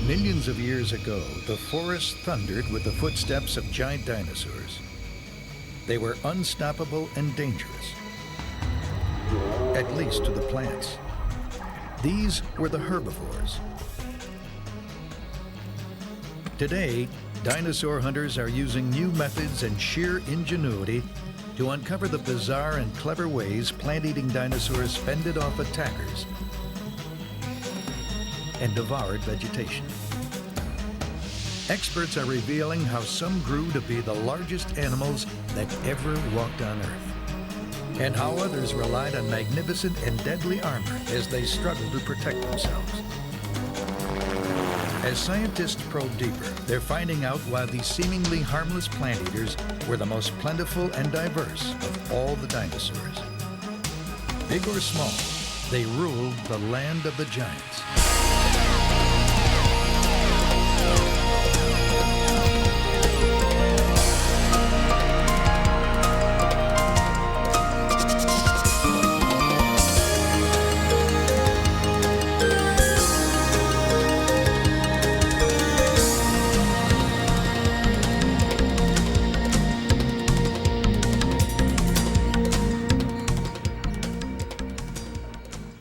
Millions of years ago, the forest thundered with the footsteps of giant dinosaurs. They were unstoppable and dangerous, at least to the plants. These were the herbivores. Today, dinosaur hunters are using new methods and sheer ingenuity to uncover the bizarre and clever ways plant-eating dinosaurs fended off attackers and devoured vegetation. Experts are revealing how some grew to be the largest animals that ever walked on Earth, and how others relied on magnificent and deadly armor as they struggled to protect themselves. As scientists probe deeper, they're finding out why these seemingly harmless plant eaters were the most plentiful and diverse of all the dinosaurs. Big or small, they ruled the land of the giants.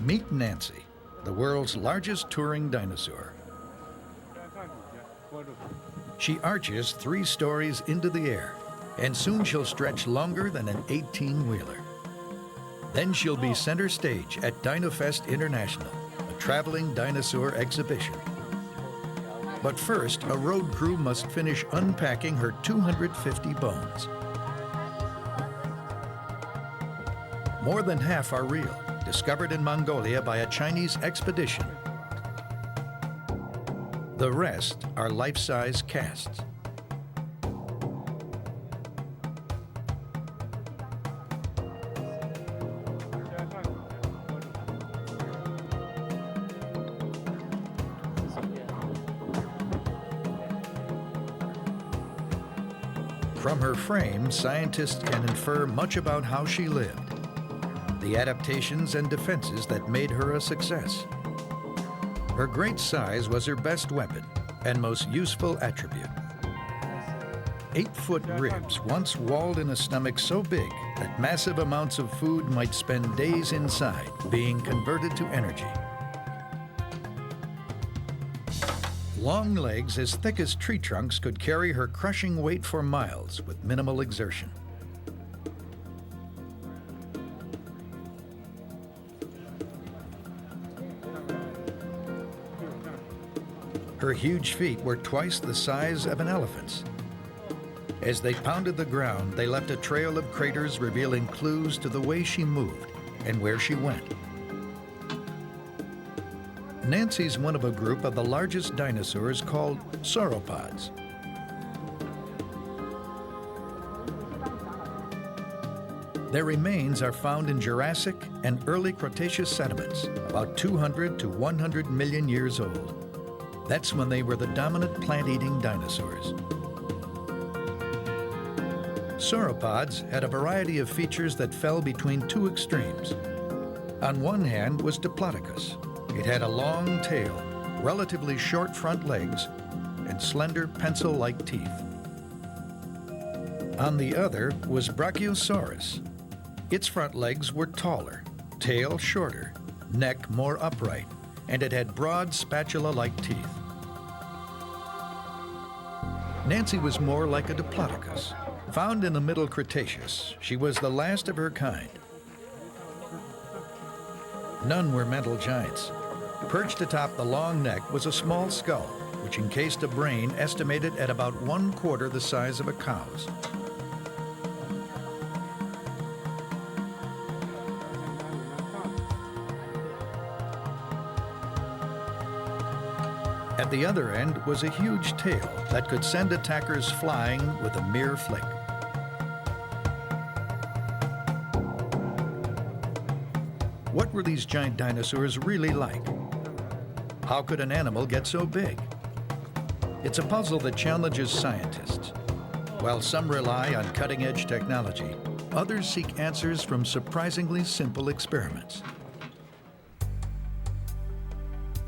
Meet Nancy, the world's largest touring dinosaur. She arches 3 stories into the air, and soon she'll stretch longer than an 18-wheeler. Then she'll be center stage at DinoFest International, a traveling dinosaur exhibition. But first, a road crew must finish unpacking her 250 bones. More than half are real, discovered in Mongolia by a Chinese expedition. The rest are life-size casts. From her frame, scientists can infer much about how she lived, the adaptations and defenses that made her a success. Her great size was her best weapon and most useful attribute. 8-foot ribs once walled in a stomach so big that massive amounts of food might spend days inside, being converted to energy. Long legs as thick as tree trunks could carry her crushing weight for miles with minimal exertion. Her huge feet were twice the size of an elephant's. As they pounded the ground, they left a trail of craters revealing clues to the way she moved and where she went. Nancy's one of a group of the largest dinosaurs called sauropods. Their remains are found in Jurassic and early Cretaceous sediments, about 200 to 100 million years old. That's when they were the dominant plant-eating dinosaurs. Sauropods had a variety of features that fell between two extremes. On one hand was Diplodocus. It had a long tail, relatively short front legs, and slender pencil-like teeth. On the other was Brachiosaurus. Its front legs were taller, tail shorter, neck more upright, and it had broad spatula-like teeth. Nancy was more like a Diplodocus. Found in the Middle Cretaceous, she was the last of her kind. None were mental giants. Perched atop the long neck was a small skull, which encased a brain estimated at about 1/4 the size of a cow's. At the other end was a huge tail that could send attackers flying with a mere flick. What were these giant dinosaurs really like? How could an animal get so big? It's a puzzle that challenges scientists. While some rely on cutting-edge technology, others seek answers from surprisingly simple experiments.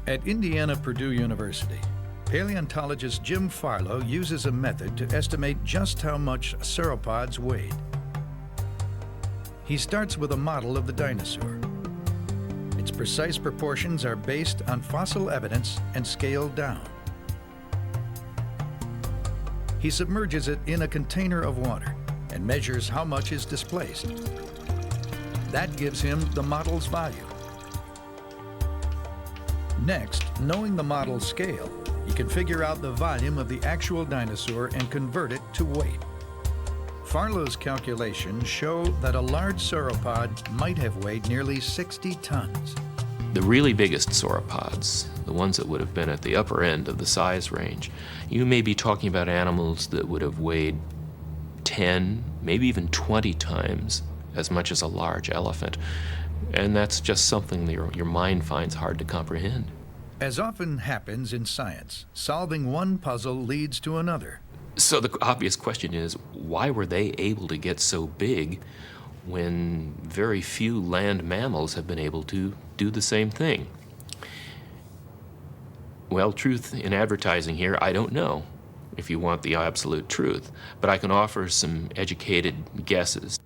At Indiana-Purdue University, paleontologist Jim Farlow uses a method to estimate just how much sauropods weighed. He starts with a model of the dinosaur. Its precise proportions are based on fossil evidence and scaled down. He submerges it in a container of water and measures how much is displaced. That gives him the model's value. Next, knowing the model's scale, he can figure out the volume of the actual dinosaur and convert it to weight. Farlow's calculations show that a large sauropod might have weighed nearly 60 tons. The really biggest sauropods, the ones that would have been at the upper end of the size range, you may be talking about animals that would have weighed 10, maybe even 20 times as much as a large elephant. And that's just something that your mind finds hard to comprehend. As often happens in science, solving one puzzle leads to another. So the obvious question is, why were they able to get so big when very few land mammals have been able to do the same thing? Well, truth in advertising here, I don't know, if you want the absolute truth, but I can offer some educated guesses.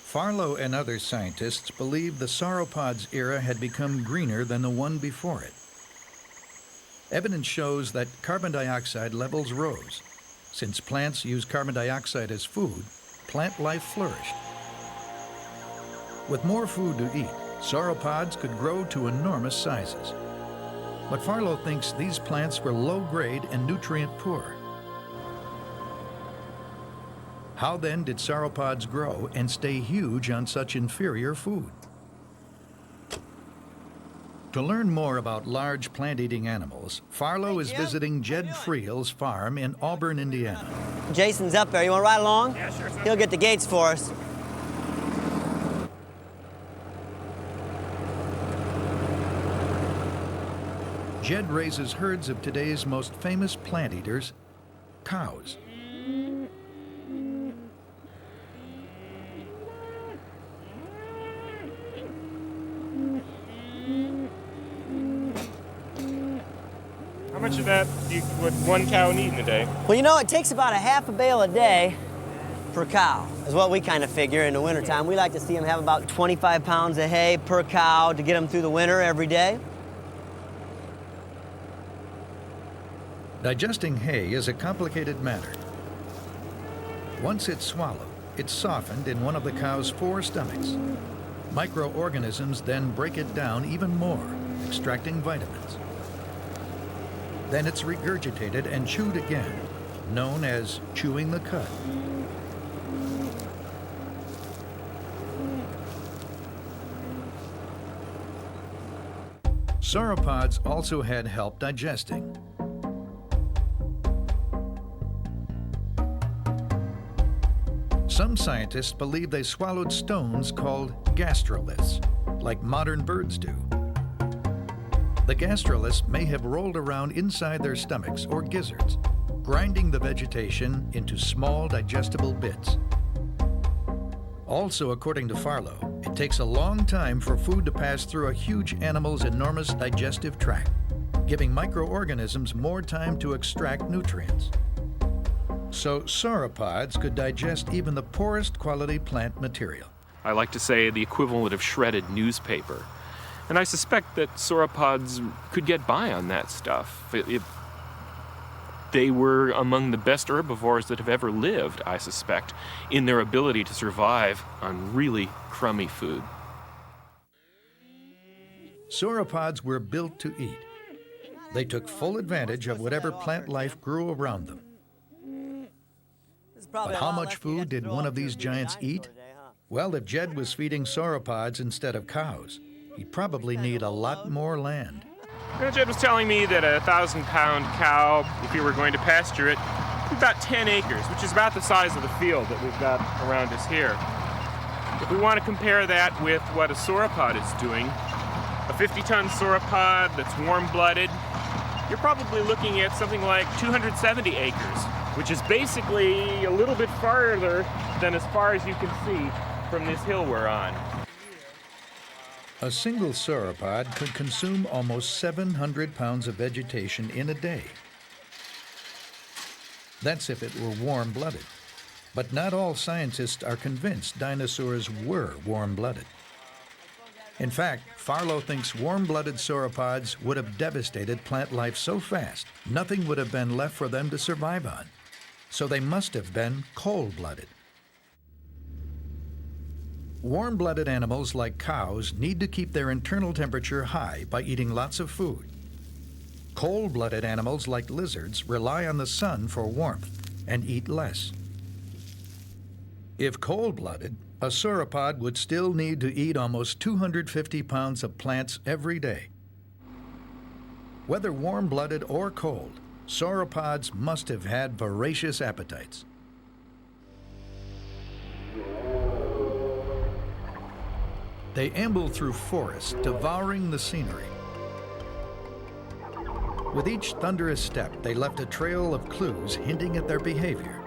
Farlow and other scientists believe the sauropods era had become greener than the one before it. Evidence shows that carbon dioxide levels rose. Since plants use carbon dioxide as food, plant life flourished. With more food to eat, sauropods could grow to enormous sizes. But Farlow thinks these plants were low-grade and nutrient-poor. How then did sauropods grow and stay huge on such inferior food? To learn more about large plant-eating animals, Farlow is visiting Jed Friel's farm in Auburn, Indiana. Jason's up there. You want to ride along? Yeah, sure. He'll get the gates for us. Jed raises herds of today's most famous plant eaters, cows. How much of that would one cow need in a day? Well, you know, it takes about a half a bale a day per cow, is what we kind of figure in the wintertime. We like to see them have about 25 pounds of hay per cow to get them through the winter every day. Digesting hay is a complicated matter. Once it's swallowed, it's softened in one of the cow's 4 stomachs. Microorganisms then break it down even more, extracting vitamins. Then it's regurgitated and chewed again, known as chewing the cud. Sauropods also had help digesting. Some scientists believe they swallowed stones called gastroliths, like modern birds do. The gastroliths may have rolled around inside their stomachs or gizzards, grinding the vegetation into small digestible bits. Also, according to Farlow, it takes a long time for food to pass through a huge animal's enormous digestive tract, giving microorganisms more time to extract nutrients. So sauropods could digest even the poorest quality plant material. I like to say the equivalent of shredded newspaper. And I suspect that sauropods could get by on that stuff. They were among the best herbivores that have ever lived, I suspect, in their ability to survive on really crummy food. Sauropods were built to eat. They took full advantage of whatever plant life grew around them. But how much food did one of these giants eat? Well, if Jed was feeding sauropods instead of cows, he'd probably need a lot more land. Jed was telling me that a 1,000-pound cow, if you were going to pasture it, about 10 acres, which is about the size of the field that we've got around us here. If we want to compare that with what a sauropod is doing, a 50-ton sauropod that's warm-blooded, you're probably looking at something like 270 acres, which is basically a little bit farther than as far as you can see from this hill we're on. A single sauropod could consume almost 700 pounds of vegetation in a day. That's if it were warm-blooded. But not all scientists are convinced dinosaurs were warm-blooded. In fact, Farlow thinks warm-blooded sauropods would have devastated plant life so fast, nothing would have been left for them to survive on. So they must have been cold-blooded. Warm-blooded animals like cows need to keep their internal temperature high by eating lots of food. Cold-blooded animals like lizards rely on the sun for warmth and eat less. If cold-blooded, a sauropod would still need to eat almost 250 pounds of plants every day. Whether warm-blooded or cold, sauropods must have had voracious appetites. They amble through forests, devouring the scenery. With each thunderous step, they left a trail of clues hinting at their behavior.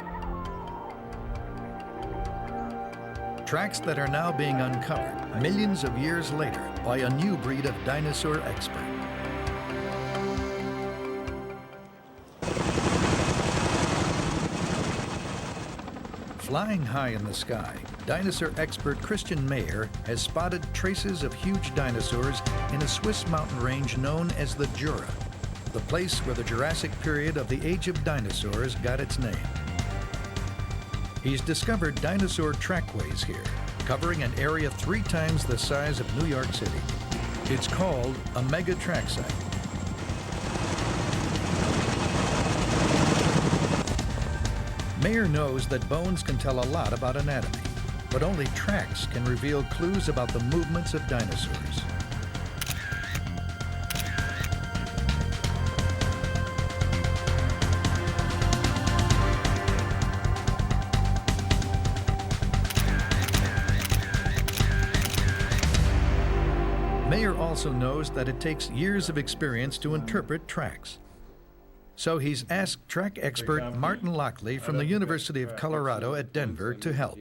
Tracks that are now being uncovered millions of years later by a new breed of dinosaur expert. Flying high in the sky, dinosaur expert Christian Mayer has spotted traces of huge dinosaurs in a Swiss mountain range known as the Jura, the place where the Jurassic period of the Age of Dinosaurs got its name. He's discovered dinosaur trackways here, covering an area 3 times the size of New York City. It's called a mega track site. Mayer knows that bones can tell a lot about anatomy, but only tracks can reveal clues about the movements of dinosaurs. Mayer also knows that it takes years of experience to interpret tracks. So he's asked track expert Martin Lockley from the University of Colorado at Denver to help.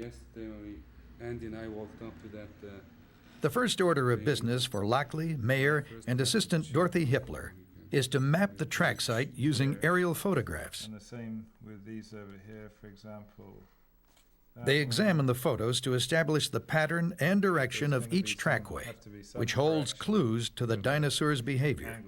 The first order of business for Lockley, Mayer, and assistant Dorothy Hippler is to map the track site using aerial photographs. And the same with these over here, for example. They examine the photos to establish the pattern and direction of each trackway, which holds clues to the dinosaur's behavior.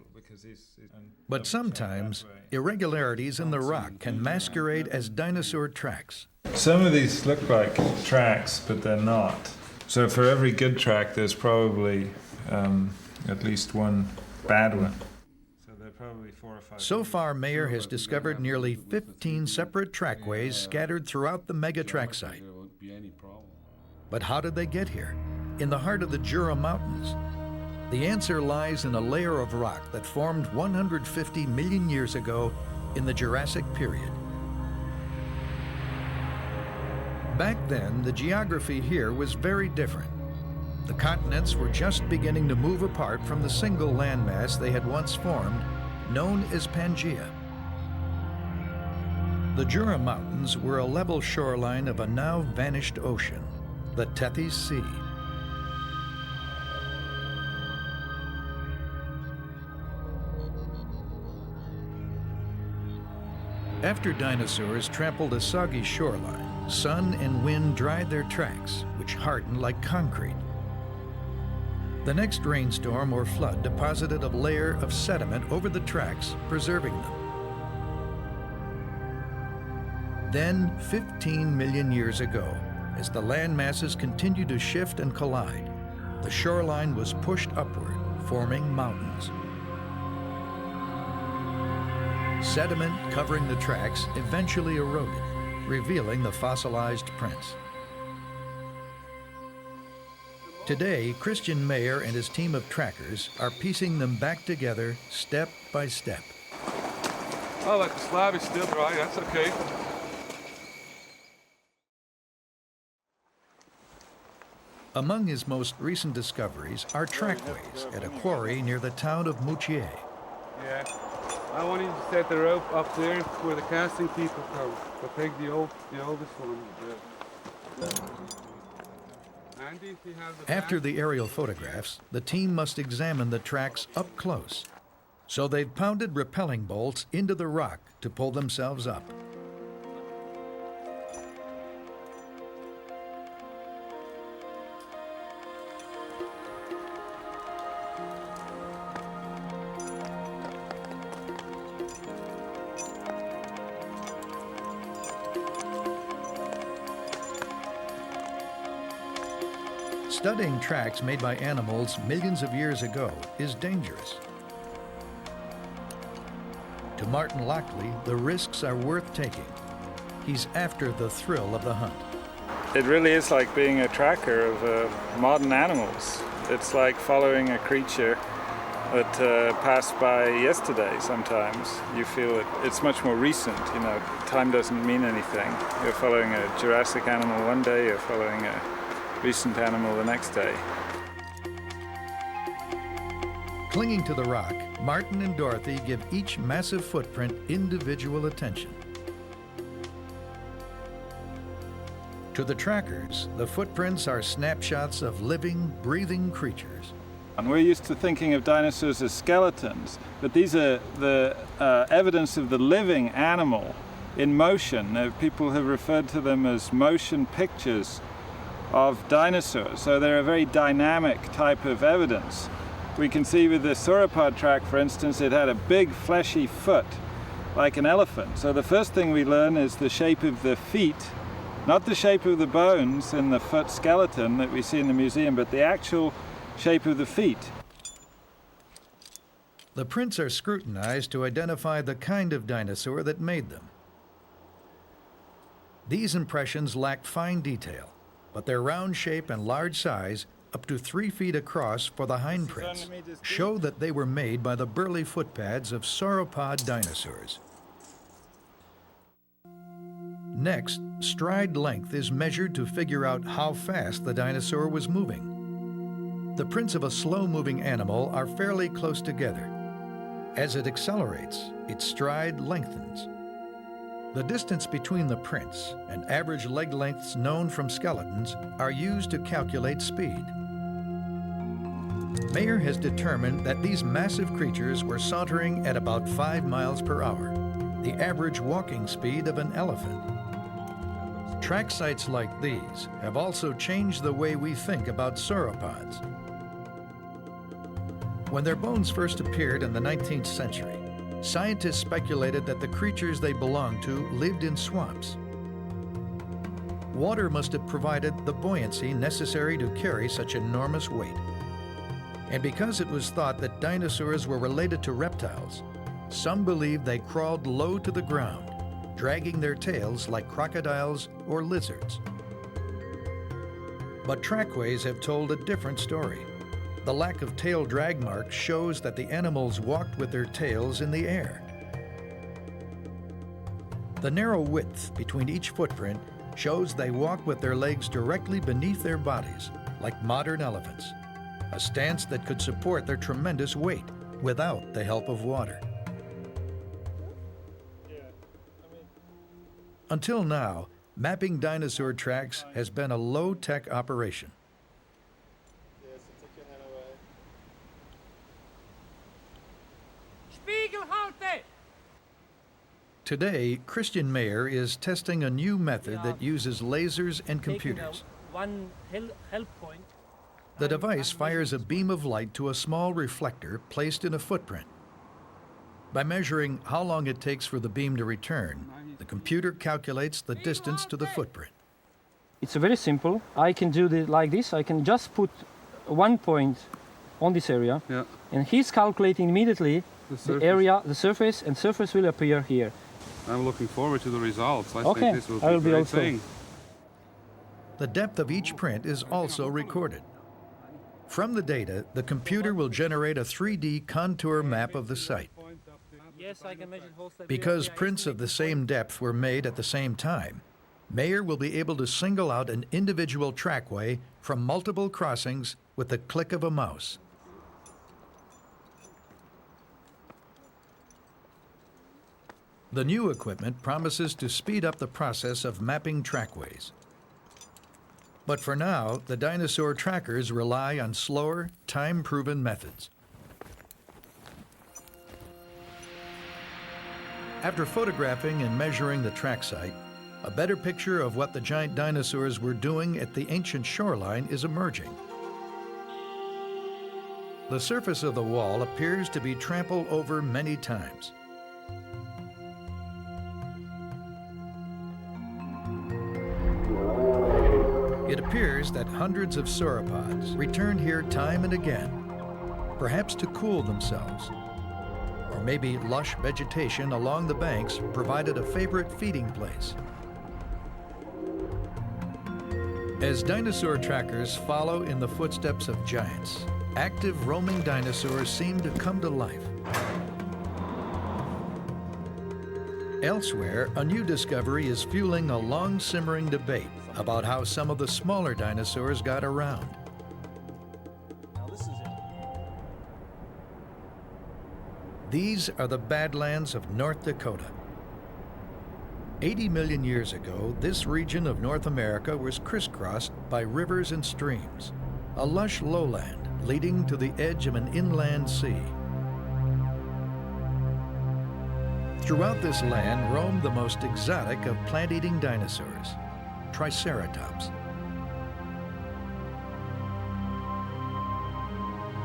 But sometimes, irregularities in the rock can masquerade as dinosaur tracks. Some of these look like tracks, but they're not. So for every good track, there's probably at least one bad one. So there are probably 4 or 5. So far, Mayer has discovered nearly 15 separate trackways scattered throughout the mega track site. But how did they get here, in the heart of the Jura Mountains? The answer lies in a layer of rock that formed 150 million years ago in the Jurassic period. Back then, the geography here was very different. The continents were just beginning to move apart from the single landmass they had once formed, known as Pangaea. The Jura Mountains were a level shoreline of a now vanished ocean, the Tethys Sea. After dinosaurs trampled a soggy shoreline, sun and wind dried their tracks, which hardened like concrete. The next rainstorm or flood deposited a layer of sediment over the tracks, preserving them. Then, 15 million years ago, as the land masses continued to shift and collide, the shoreline was pushed upward, forming mountains. Sediment covering the tracks eventually eroded, revealing the fossilized prints. Today, Christian Mayer and his team of trackers are piecing them back together step by step. Oh, like the slab is still dry, that's okay. Among his most recent discoveries are trackways at a quarry near the town of Moutier. Yeah, I wanted to set the rope up there where the casting people come. But take the oldest one. Andy, if you have the After the aerial photographs, the team must examine the tracks up close. So they've pounded rappelling bolts into the rock to pull themselves up. Studying tracks made by animals millions of years ago is dangerous. To Martin Lockley, the risks are worth taking. He's after the thrill of the hunt. It really is like being a tracker of modern animals. It's like following a creature that passed by yesterday sometimes. You feel it's much more recent, you know, time doesn't mean anything. You're following a Jurassic animal one day, you're following a recent animal the next day. Clinging to the rock, Martin and Dorothy give each massive footprint individual attention. To the trackers, the footprints are snapshots of living, breathing creatures. And we're used to thinking of dinosaurs as skeletons, but these are the evidence of the living animal in motion. People have referred to them as motion pictures of dinosaurs, so they're a very dynamic type of evidence. We can see with the sauropod track, for instance, it had a big fleshy foot, like an elephant. So the first thing we learn is the shape of the feet, not the shape of the bones in the foot skeleton that we see in the museum, but the actual shape of the feet. The prints are scrutinized to identify the kind of dinosaur that made them. These impressions lack fine detail, but their round shape and large size, up to 3 feet across for the hindprints, show that they were made by the burly footpads of sauropod dinosaurs. Next, stride length is measured to figure out how fast the dinosaur was moving. The prints of a slow-moving animal are fairly close together. As it accelerates, its stride lengthens. The distance between the prints and average leg lengths known from skeletons are used to calculate speed. Mayer has determined that these massive creatures were sauntering at about 5 miles per hour, the average walking speed of an elephant. Track sites like these have also changed the way we think about sauropods. When their bones first appeared in the 19th century, scientists speculated that the creatures they belonged to lived in swamps. Water must have provided the buoyancy necessary to carry such enormous weight. And because it was thought that dinosaurs were related to reptiles, some believed they crawled low to the ground, dragging their tails like crocodiles or lizards. But trackways have told a different story. The lack of tail drag marks shows that the animals walked with their tails in the air. The narrow width between each footprint shows they walk with their legs directly beneath their bodies, like modern elephants, a stance that could support their tremendous weight without the help of water. Until now, mapping dinosaur tracks has been a low-tech operation. Today, Christian Mayer is testing a new method that uses lasers and computers. The device fires a beam of light to a small reflector placed in a footprint. By measuring how long it takes for the beam to return, the computer calculates the distance to the footprint. It's very simple. I can do it like this. I can just put one point on this area, and he's calculating immediately the area, the surface, and surface will appear here. I'm looking forward to the results. I think this will be a great thing. The depth of each print is also recorded. From the data, the computer will generate a 3D contour map of the site. Because prints of the same depth were made at the same time, Mayer will be able to single out an individual trackway from multiple crossings with the click of a mouse. The new equipment promises to speed up the process of mapping trackways. But for now, the dinosaur trackers rely on slower, time-proven methods. After photographing and measuring the track site, a better picture of what the giant dinosaurs were doing at the ancient shoreline is emerging. The surface of the wall appears to be trampled over many times. It appears that hundreds of sauropods returned here time and again, perhaps to cool themselves. Or maybe lush vegetation along the banks provided a favorite feeding place. As dinosaur trackers follow in the footsteps of giants, active roaming dinosaurs seem to come to life. Elsewhere, a new discovery is fueling a long-simmering debate about how some of the smaller dinosaurs got around. These are the badlands of North Dakota. 80 million years ago, this region of North America was crisscrossed by rivers and streams, a lush lowland leading to the edge of an inland sea. Throughout this land roamed the most exotic of plant-eating dinosaurs, Triceratops.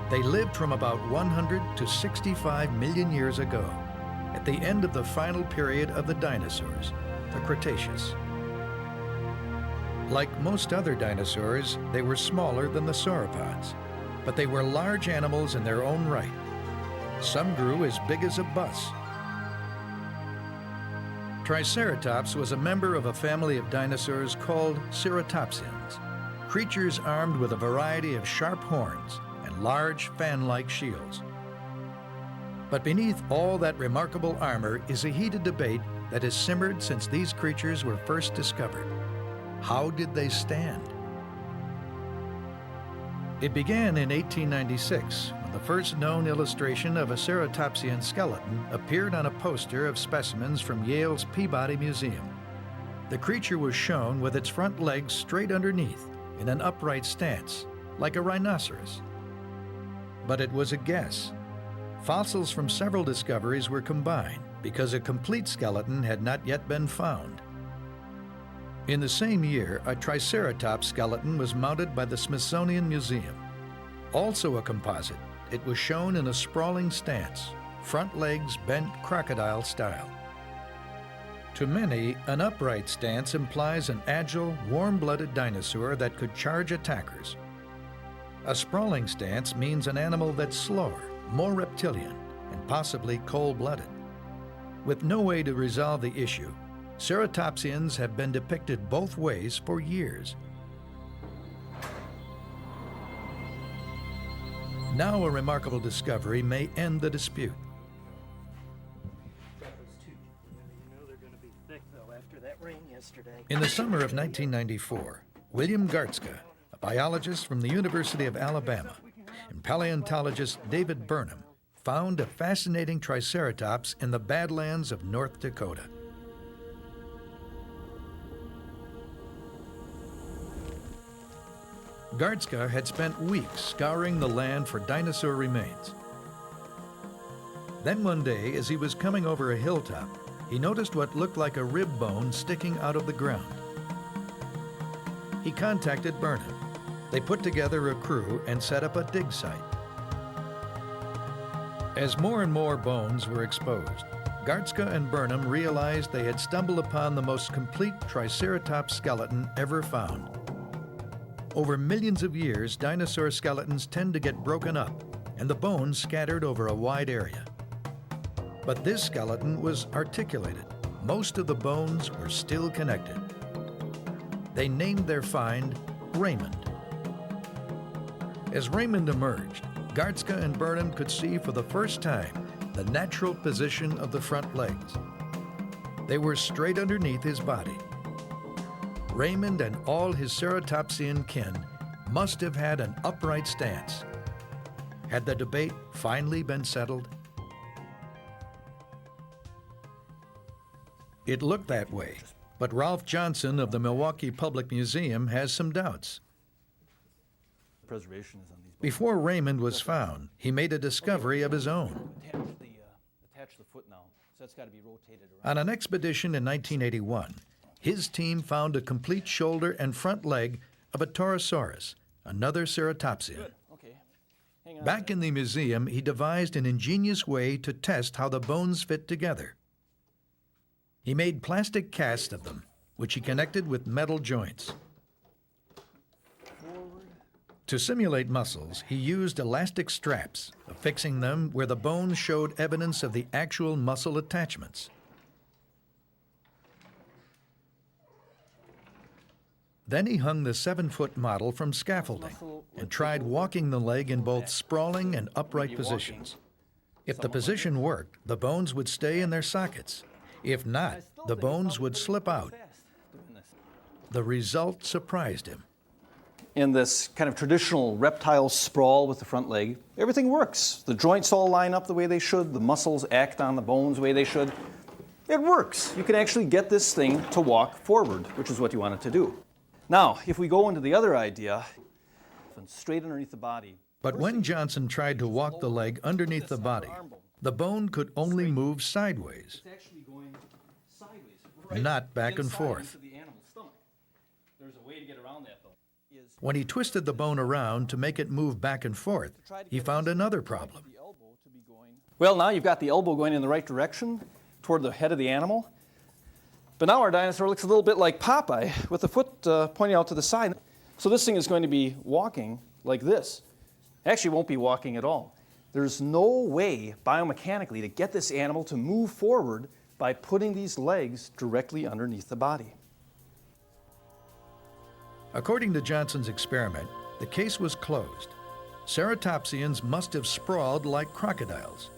They lived from about 100 to 65 million years ago, at the end of the final period of the dinosaurs, the Cretaceous. Like most other dinosaurs, they were smaller than the sauropods, but they were large animals in their own right. Some grew as big as a bus. Triceratops was a member of a family of dinosaurs called ceratopsians, creatures armed with a variety of sharp horns and large fan-like shields. But beneath all that remarkable armor is a heated debate that has simmered since these creatures were first discovered. How did they stand? It began in 1896, when the first known illustration of a ceratopsian skeleton appeared on a poster of specimens from Yale's Peabody Museum. The creature was shown with its front legs straight underneath, in an upright stance, like a rhinoceros. But it was a guess. Fossils from several discoveries were combined because a complete skeleton had not yet been found. In the same year, a Triceratops skeleton was mounted by the Smithsonian Museum. Also a composite, it was shown in a sprawling stance, front legs bent crocodile style. To many, an upright stance implies an agile, warm-blooded dinosaur that could charge attackers. A sprawling stance means an animal that's slower, more reptilian, and possibly cold-blooded. With no way to resolve the issue, ceratopsians have been depicted both ways for years. Now a remarkable discovery may end the dispute. In the summer of 1994, William Gartzka, a biologist from the University of Alabama, and paleontologist David Burnham found a fascinating triceratops in the badlands of North Dakota. Gartzka had spent weeks scouring the land for dinosaur remains. Then one day, as he was coming over a hilltop, he noticed what looked like a rib bone sticking out of the ground. He contacted Burnham. They put together a crew and set up a dig site. As more and more bones were exposed, Gartzka and Burnham realized they had stumbled upon the most complete Triceratops skeleton ever found. Over millions of years, dinosaur skeletons tend to get broken up and the bones scattered over a wide area. But this skeleton was articulated. Most of the bones were still connected. They named their find Raymond. As Raymond emerged, Gartzka and Burnham could see for the first time the natural position of the front legs. They were straight underneath his body. Raymond and all his ceratopsian kin must have had an upright stance. Had the debate finally been settled? It looked that way, but Ralph Johnson of the Milwaukee Public Museum has some doubts. Preservation is on these. Before Raymond was found, he made a discovery of his own. Attach the foot now, so that's got to be rotated around. On an expedition in 1981, his team found a complete shoulder and front leg of a Torosaurus, another ceratopsian. Good. Okay. Hang on. Back in the museum, he devised an ingenious way to test how the bones fit together. He made plastic casts of them, which he connected with metal joints. To simulate muscles, he used elastic straps, affixing them where the bones showed evidence of the actual muscle attachments. Then he hung the 7-foot model from scaffolding and tried walking the leg in both sprawling and upright positions. If the position worked, the bones would stay in their sockets. If not, the bones would slip out. The result surprised him. In this kind of traditional reptile sprawl with the front leg, everything works. The joints all line up the way they should, the muscles act on the bones the way they should. It works. You can actually get this thing to walk forward, which is what you want it to do. Now, if we go into the other idea, straight underneath the body. But when Johnson tried to walk the leg underneath the body, the bone could only move sideways, not back and forth. There's a way to get around that, though. When he twisted the bone around to make it move back and forth, he found another problem. Well, now you've got the elbow going in the right direction toward the head of the animal. But now our dinosaur looks a little bit like Popeye with the foot pointing out to the side. So this thing is going to be walking like this. Actually, it won't be walking at all. There's no way biomechanically to get this animal to move forward by putting these legs directly underneath the body. According to Johnson's experiment, the case was closed. Ceratopsians must have sprawled like crocodiles.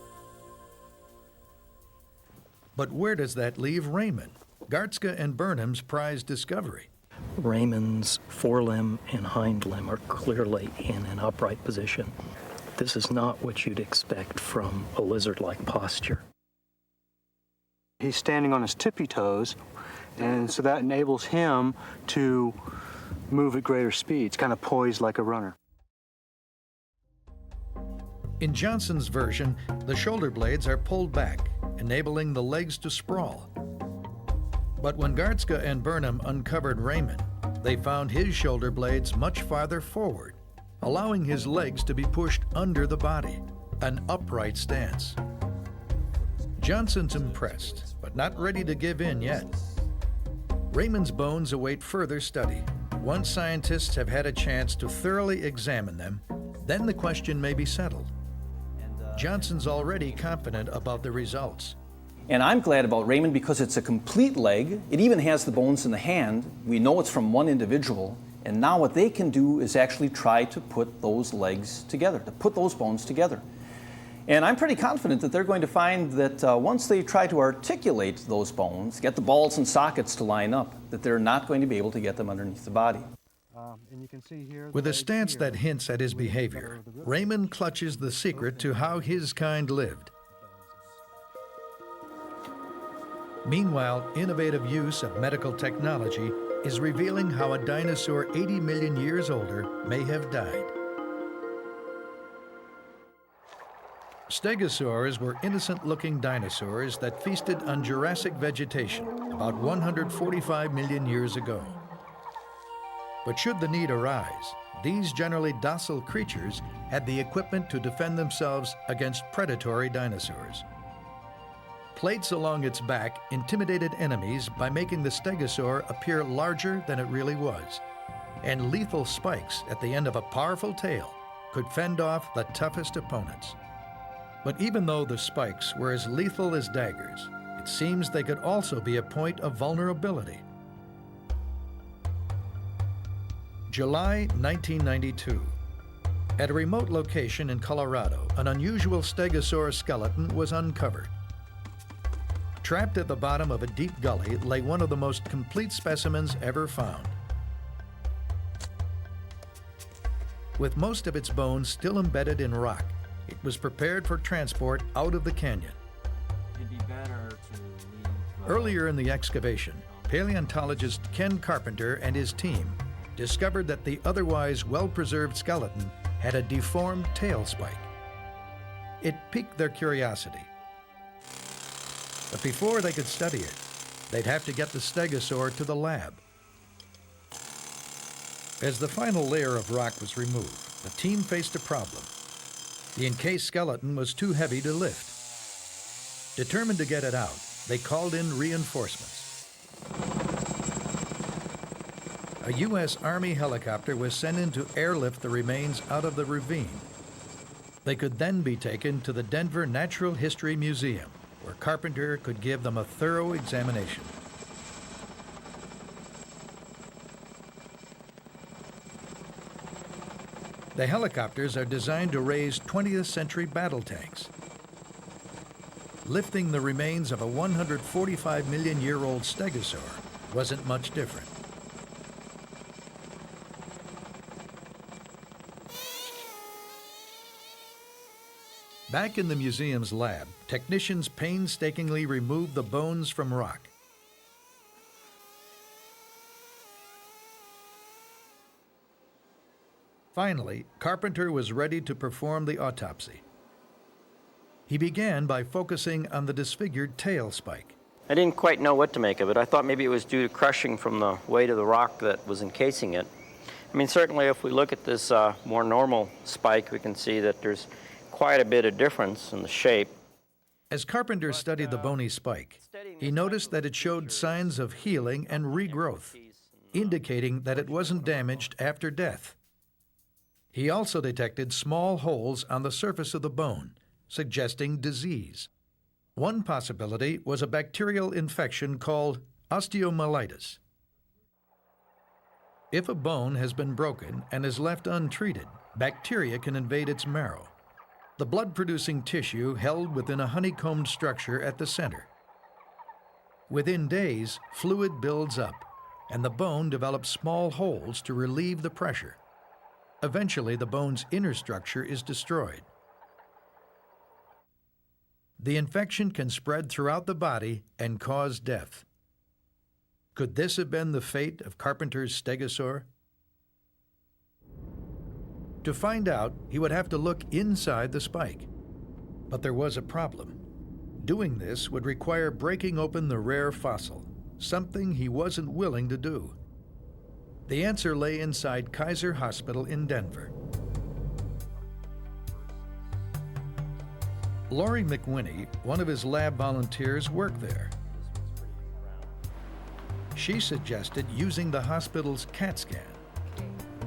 But where does that leave Raymond, Gartzka and Burnham's prized discovery? Raymond's forelimb and hind limb are clearly in an upright position. This is not what you'd expect from a lizard-like posture. He's standing on his tippy toes, and so that enables him to move at greater speeds, kind of poised like a runner. In Johnson's version, the shoulder blades are pulled back, enabling the legs to sprawl. But when Gartzka and Burnham uncovered Raymond, they found his shoulder blades much farther forward, allowing his legs to be pushed under the body, an upright stance. Johnson's impressed, but not ready to give in yet. Raymond's bones await further study. Once scientists have had a chance to thoroughly examine them, then the question may be settled. Johnson's already confident about the results. And I'm glad about Raymond because it's a complete leg. It even has the bones in the hand. We know it's from one individual, And now what they can do is actually try to put those legs together, to put those bones together. And I'm pretty confident that they're going to find that once they try to articulate those bones, get the balls and sockets to line up, that they're not going to be able to get them underneath the body. And you can see here With a stance that hints at his behavior, Raymond clutches the secret to how his kind lived. Meanwhile, innovative use of medical technology is revealing how a dinosaur 80 million years older may have died. Stegosaurs were innocent-looking dinosaurs that feasted on Jurassic vegetation about 145 million years ago. But should the need arise, these generally docile creatures had the equipment to defend themselves against predatory dinosaurs. Plates along its back intimidated enemies by making the stegosaur appear larger than it really was, and lethal spikes at the end of a powerful tail could fend off the toughest opponents. But even though the spikes were as lethal as daggers, it seems they could also be a point of vulnerability. July 1992. At a remote location in Colorado, an unusual stegosaur skeleton was uncovered. Trapped at the bottom of a deep gully lay one of the most complete specimens ever found. With most of its bones still embedded in rock, it was prepared for transport out of the canyon. It'd be better to leave, Earlier in the excavation, paleontologist Ken Carpenter and his team discovered that the otherwise well-preserved skeleton had a deformed tail spike. It piqued their curiosity. But before they could study it, they'd have to get the stegosaur to the lab. As the final layer of rock was removed, the team faced a problem. The encased skeleton was too heavy to lift. Determined to get it out, they called in reinforcements. A U.S. Army helicopter was sent in to airlift the remains out of the ravine. They could then be taken to the Denver Natural History Museum, where Carpenter could give them a thorough examination. The helicopters are designed to raise 20th century battle tanks. Lifting the remains of a 145 million year old stegosaur wasn't much different. Back in the museum's lab, technicians painstakingly removed the bones from rock. Finally, Carpenter was ready to perform the autopsy. He began by focusing on the disfigured tail spike. I didn't quite know what to make of it. I thought maybe it was due to crushing from the weight of the rock that was encasing it. I mean, certainly if we look at this more normal spike, we can see that there's quite a bit of difference in the shape. As Carpenter studied the bony spike, he noticed that it showed signs of healing and regrowth, indicating that it wasn't damaged after death. He also detected small holes on the surface of the bone, suggesting disease. One possibility was a bacterial infection called osteomyelitis. If a bone has been broken and is left untreated, bacteria can invade its marrow, the blood-producing tissue held within a honeycombed structure at the center. Within days, fluid builds up, and the bone develops small holes to relieve the pressure. Eventually, the bone's inner structure is destroyed. The infection can spread throughout the body and cause death. Could this have been the fate of Carpenter's stegosaur? To find out, he would have to look inside the spike. But there was a problem. Doing this would require breaking open the rare fossil, something he wasn't willing to do. The answer lay inside Kaiser Hospital in Denver. Laurie McWhinney, one of his lab volunteers, worked there. She suggested using the hospital's CAT scan.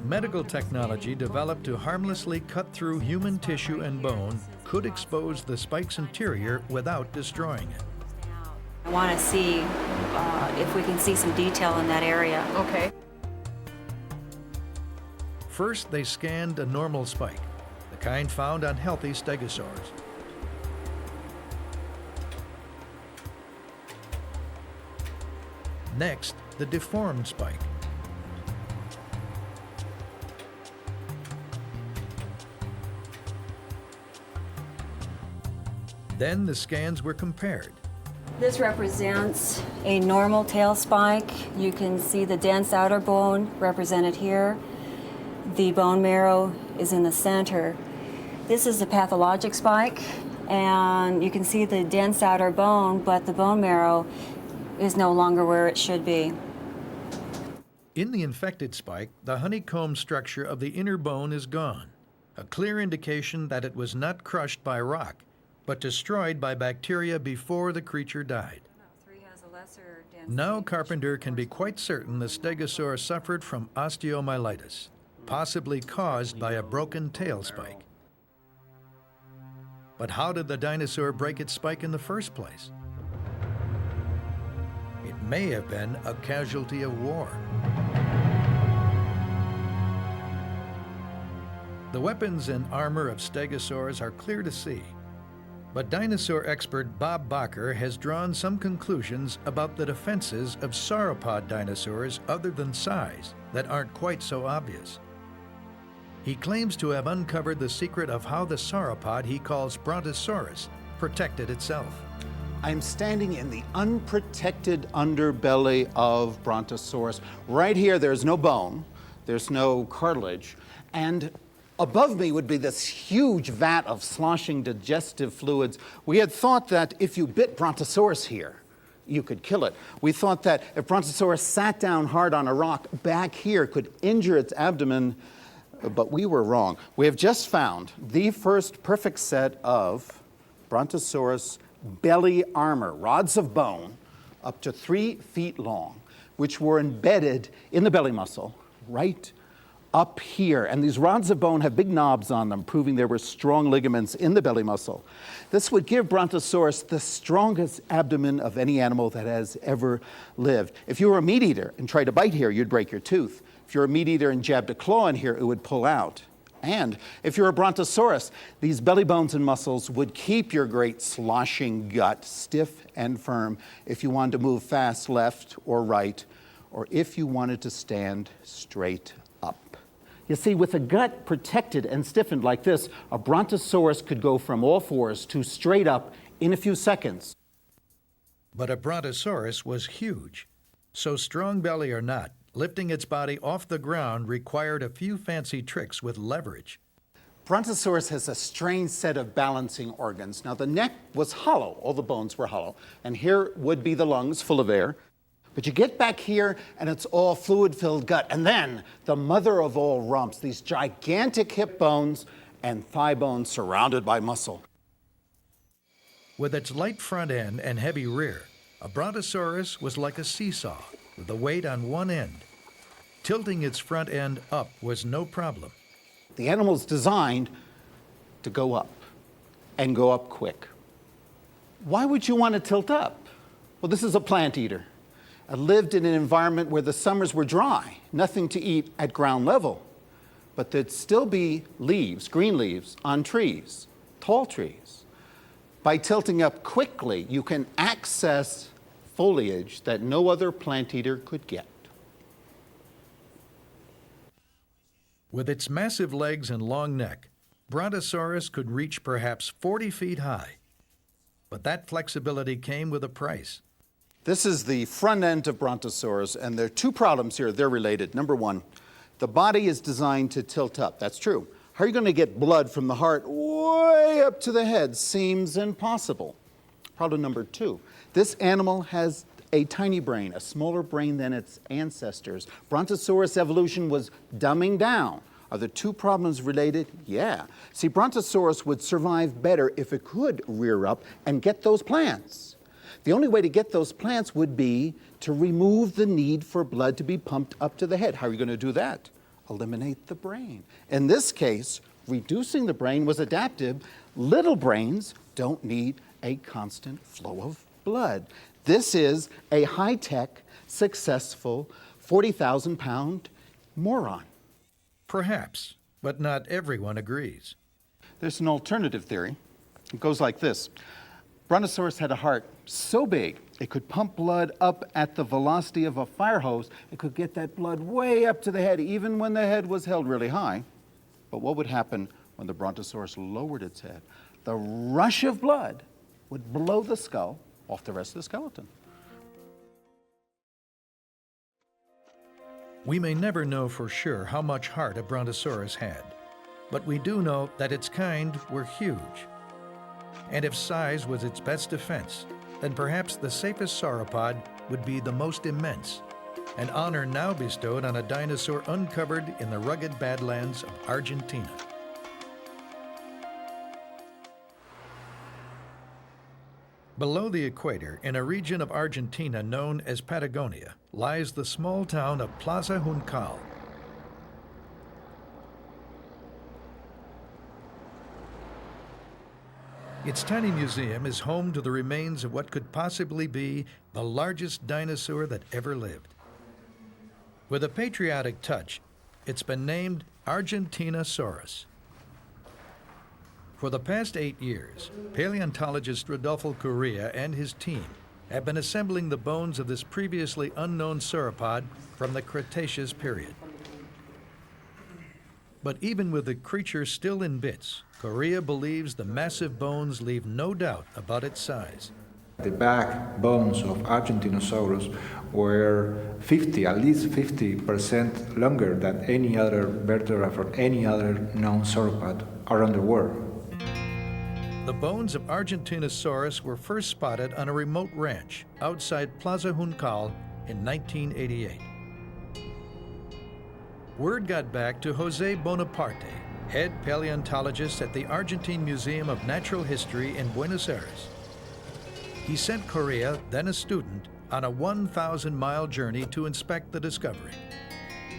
Medical technology developed to harmlessly cut through human tissue and bone could expose the spike's interior without destroying it. I want to see if we can see some detail in that area. Okay. First, they scanned a normal spike, the kind found on healthy stegosaurs. Next, the deformed spike. Then the scans were compared. This represents a normal tail spike. You can see the dense outer bone represented here. The bone marrow is in the center. This is a pathologic spike, and you can see the dense outer bone, but the bone marrow is no longer where it should be. In the infected spike, the honeycomb structure of the inner bone is gone, a clear indication that it was not crushed by rock, but destroyed by bacteria before the creature died. Now Carpenter can be quite certain the stegosaur suffered from osteomyelitis, possibly caused by a broken tail spike. But how did the dinosaur break its spike in the first place? It may have been a casualty of war. The weapons and armor of stegosaurs are clear to see, but dinosaur expert Bob Bacher has drawn some conclusions about the defenses of sauropod dinosaurs other than size that aren't quite so obvious. He claims to have uncovered the secret of how the sauropod he calls Brontosaurus protected itself. I'm standing in the unprotected underbelly of Brontosaurus. Right here, there's no bone, there's no cartilage, and above me would be this huge vat of sloshing digestive fluids. We had thought that if you bit Brontosaurus here, you could kill it. We thought that if Brontosaurus sat down hard on a rock back here, could injure its abdomen, but we were wrong. We have just found the first perfect set of Brontosaurus belly armor, rods of bone, up to 3 feet long, which were embedded in the belly muscle, right up here. And these rods of bone have big knobs on them, proving there were strong ligaments in the belly muscle. This would give Brontosaurus the strongest abdomen of any animal that has ever lived. If you were a meat eater and tried to bite here, you'd break your tooth. If you're a meat eater and jabbed a claw in here, it would pull out. And if you're a Brontosaurus, these belly bones and muscles would keep your great sloshing gut stiff and firm if you wanted to move fast left or right, or if you wanted to stand straight up. You see, with a gut protected and stiffened like this, a Brontosaurus could go from all fours to straight up in a few seconds. But a Brontosaurus was huge, so strong belly or not, lifting its body off the ground required a few fancy tricks with leverage. Brontosaurus has a strange set of balancing organs. Now, the neck was hollow. All the bones were hollow. And here would be the lungs full of air. But you get back here, and it's all fluid-filled gut. And then the mother of all rumps, these gigantic hip bones and thigh bones surrounded by muscle. With its light front end and heavy rear, a Brontosaurus was like a seesaw, with the weight on one end. Tilting its front end up was no problem. The animal's designed to go up, and go up quick. Why would you want to tilt up? Well, this is a plant eater. It lived in an environment where the summers were dry, nothing to eat at ground level. But there'd still be leaves, green leaves, on trees, tall trees. By tilting up quickly, you can access foliage that no other plant eater could get. With its massive legs and long neck, Brontosaurus could reach perhaps 40 feet high. But that flexibility came with a price. This is the front end of Brontosaurus, and there are two problems here. They're related. Number one, the body is designed to tilt up. That's true. How are you going to get blood from the heart way up to the head? Seems impossible. Problem number two, this animal has a tiny brain, a smaller brain than its ancestors. Brontosaurus evolution was dumbing down. Are the two problems related? Yeah. See, Brontosaurus would survive better if it could rear up and get those plants. The only way to get those plants would be to remove the need for blood to be pumped up to the head. How are you going to do that? Eliminate the brain. In this case, reducing the brain was adaptive. Little brains don't need a constant flow of blood. This is a high-tech, successful 40,000-pound moron. Perhaps, but not everyone agrees. There's an alternative theory. It goes like this. Brontosaurus had a heart so big it could pump blood up at the velocity of a fire hose. It could get that blood way up to the head, even when the head was held really high. But what would happen when the Brontosaurus lowered its head? The rush of blood would blow the skull off the rest of the skeleton. We may never know for sure how much heart a Brontosaurus had, but we do know that its kind were huge. And if size was its best defense, then perhaps the safest sauropod would be the most immense, an honor now bestowed on a dinosaur uncovered in the rugged badlands of Argentina. Below the equator, in a region of Argentina known as Patagonia, lies the small town of Plaza Juncal. Its tiny museum is home to the remains of what could possibly be the largest dinosaur that ever lived. With a patriotic touch, it's been named Argentinosaurus. For the past 8 years, paleontologist Rodolfo Correa and his team have been assembling the bones of this previously unknown sauropod from the Cretaceous period. But even with the creature still in bits, Correa believes the massive bones leave no doubt about its size. The backbones of Argentinosaurus were at least 50% longer than any other vertebra from any other known sauropod around the world. The bones of Argentinosaurus were first spotted on a remote ranch outside Plaza Juncal in 1988. Word got back to Jose Bonaparte, head paleontologist at the Argentine Museum of Natural History in Buenos Aires. He sent Correa, then a student, on a 1,000-mile journey to inspect the discovery.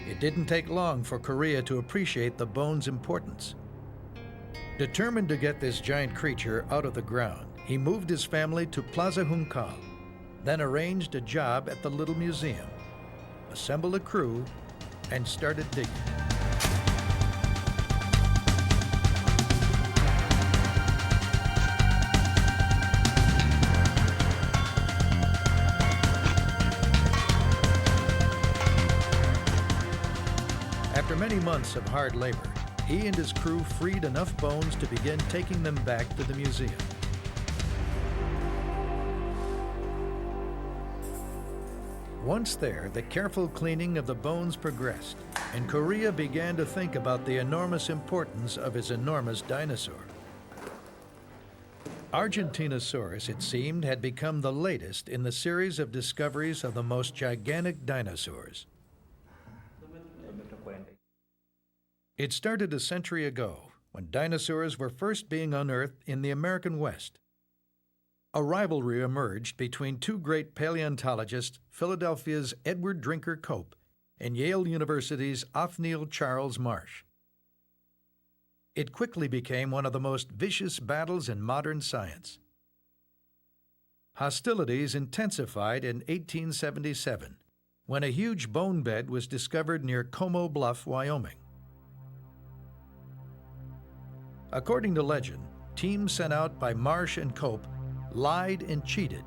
It didn't take long for Correa to appreciate the bone's importance. Determined to get this giant creature out of the ground, he moved his family to Plaza Juncal, then arranged a job at the little museum, assembled a crew, and started digging. After many months of hard labor, he and his crew freed enough bones to begin taking them back to the museum. Once there, the careful cleaning of the bones progressed, and Correa began to think about the enormous importance of his enormous dinosaur. Argentinosaurus, it seemed, had become the latest in the series of discoveries of the most gigantic dinosaurs. It started a century ago, when dinosaurs were first being unearthed in the American West. A rivalry emerged between two great paleontologists, Philadelphia's Edward Drinker Cope and Yale University's Othniel Charles Marsh. It quickly became one of the most vicious battles in modern science. Hostilities intensified in 1877, when a huge bone bed was discovered near Como Bluff, Wyoming. According to legend, teams sent out by Marsh and Cope lied and cheated,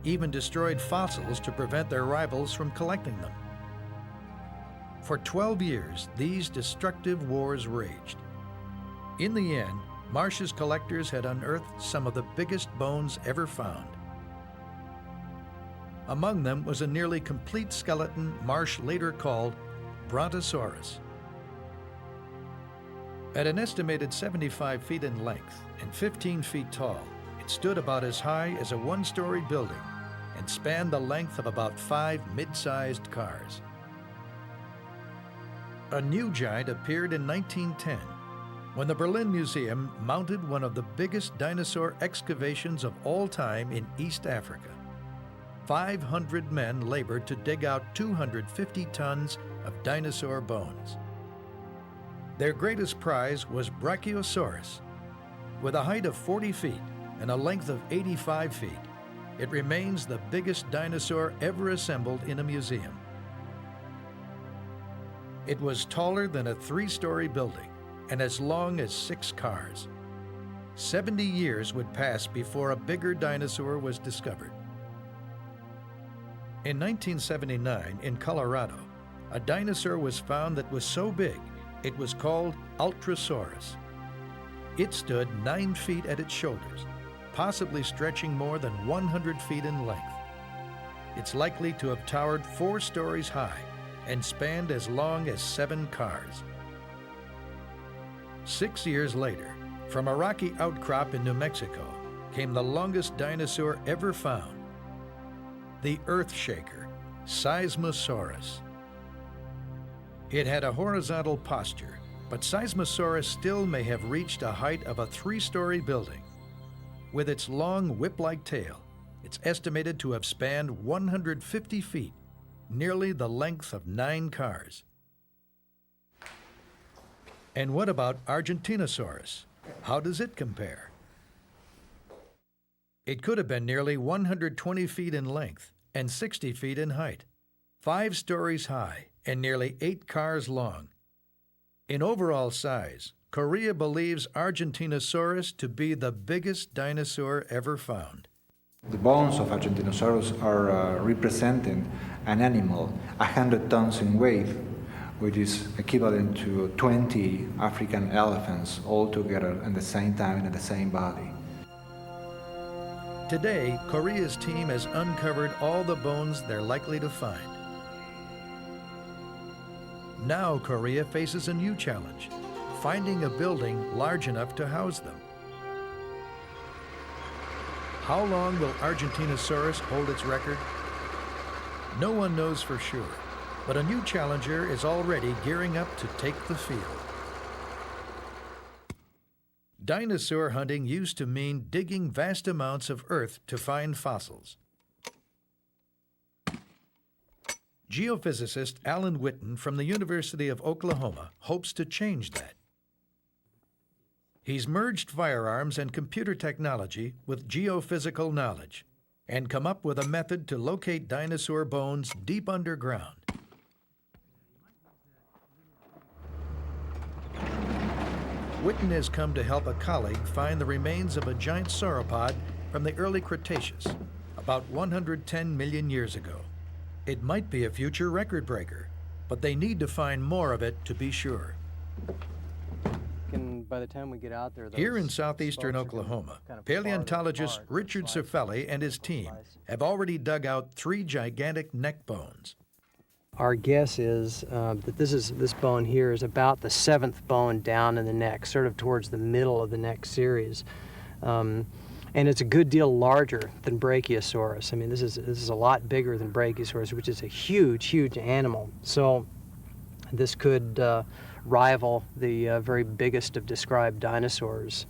even destroyed fossils to prevent their rivals from collecting them. For 12 years, these destructive wars raged. In the end, Marsh's collectors had unearthed some of the biggest bones ever found. Among them was a nearly complete skeleton Marsh later called Brontosaurus. At an estimated 75 feet in length and 15 feet tall, it stood about as high as a one-story building and spanned the length of about 5 mid-sized cars. A new giant appeared in 1910, when the Berlin Museum mounted one of the biggest dinosaur excavations of all time in East Africa. 500 men labored to dig out 250 tons of dinosaur bones. Their greatest prize was Brachiosaurus. With a height of 40 feet and a length of 85 feet, it remains the biggest dinosaur ever assembled in a museum. It was taller than a 3-story building and as long as 6 cars. 70 years would pass before a bigger dinosaur was discovered. In 1979, in Colorado, a dinosaur was found that was so big, it was called Ultrasaurus. It stood 9 feet at its shoulders, possibly stretching more than 100 feet in length. It's likely to have towered 4 stories high and spanned as long as 7 cars. 6 years later, from a rocky outcrop in New Mexico, came the longest dinosaur ever found, the earthshaker, Seismosaurus. It had a horizontal posture, but Seismosaurus still may have reached a height of a 3-story building. With its long whip-like tail, it's estimated to have spanned 150 feet, nearly the length of 9 cars. And what about Argentinosaurus? How does it compare? It could have been nearly 120 feet in length and 60 feet in height, 5 stories high and nearly 8 cars long. In overall size, Korea believes Argentinosaurus to be the biggest dinosaur ever found. The bones of Argentinosaurus are representing an animal 100 tons in weight, which is equivalent to 20 African elephants all together at the same time and at the same body. Today, Korea's team has uncovered all the bones they're likely to find. Now Korea faces a new challenge, finding a building large enough to house them. How long will Argentinosaurus hold its record? No one knows for sure, but a new challenger is already gearing up to take the field. Dinosaur hunting used to mean digging vast amounts of earth to find fossils. Geophysicist Alan Witten from the University of Oklahoma hopes to change that. He's merged firearms and computer technology with geophysical knowledge and come up with a method to locate dinosaur bones deep underground. Witten has come to help a colleague find the remains of a giant sauropod from the early Cretaceous, about 110 million years ago. It might be a future record breaker, but they need to find more of it to be sure. And by the time we get out there, here in southeastern Oklahoma, paleontologist Richard Cifelli and his team have already dug out 3 gigantic neck bones. Our guess is that this bone here is about the 7th bone down in the neck, sort of towards the middle of the neck series. And it's a good deal larger than Brachiosaurus. I mean, this is a lot bigger than Brachiosaurus, which is a huge, huge animal. So this could rival the very biggest of described dinosaurs.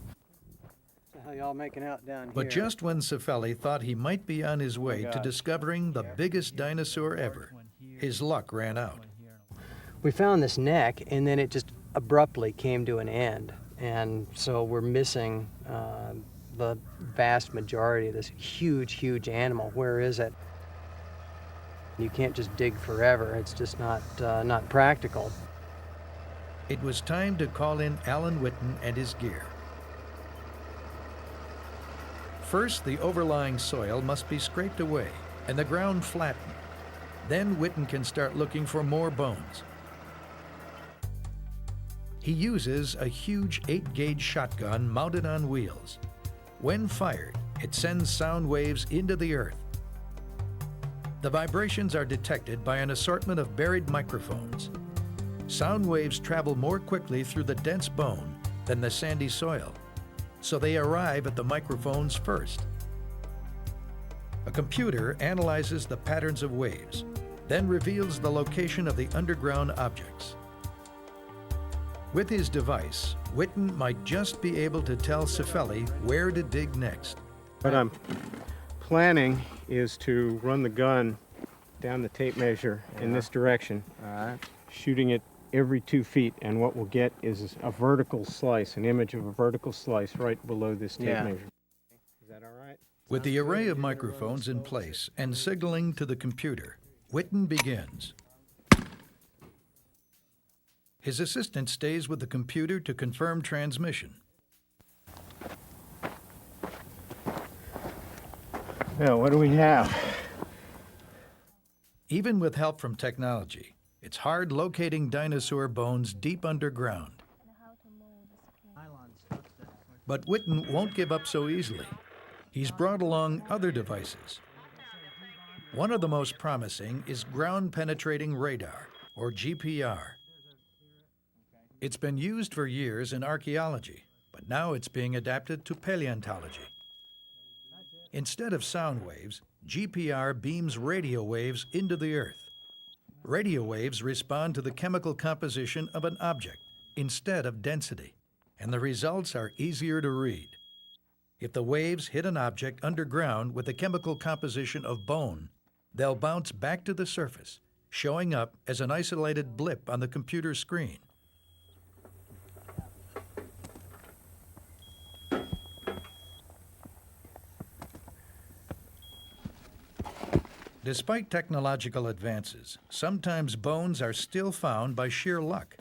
So how y'all making out down here? But just when Cifelli thought he might be on his way to discovering the biggest dinosaur ever, his luck ran out. We found this neck, and then it just abruptly came to an end. And so we're missing the vast majority of this huge, huge animal. Where is it? You can't just dig forever. It's just not practical. It was time to call in Alan Witten and his gear. First, the overlying soil must be scraped away and the ground flattened. Then Witten can start looking for more bones. He uses a huge 8-gauge shotgun mounted on wheels. When fired, it sends sound waves into the earth. The vibrations are detected by an assortment of buried microphones. Sound waves travel more quickly through the dense bone than the sandy soil, so they arrive at the microphones first. A computer analyzes the patterns of waves, then reveals the location of the underground objects. With his device, Witten might just be able to tell Cifelli where to dig next. What I'm planning is to run the gun down the tape measure in this direction, shooting it every 2 feet, and what we'll get is a vertical slice, an image of a vertical slice right below this tape measure. Is that all right? With the array of microphones in place and signaling to the computer, Witten begins. His assistant stays with the computer to confirm transmission. Now, what do we have? Even with help from technology, it's hard locating dinosaur bones deep underground. But Witten won't give up so easily. He's brought along other devices. One of the most promising is ground-penetrating radar, or GPR. It's been used for years in archaeology, but now it's being adapted to paleontology. Instead of sound waves, GPR beams radio waves into the Earth. Radio waves respond to the chemical composition of an object instead of density, and the results are easier to read. If the waves hit an object underground with the chemical composition of bone, they'll bounce back to the surface, showing up as an isolated blip on the computer screen. Despite technological advances, sometimes bones are still found by sheer luck.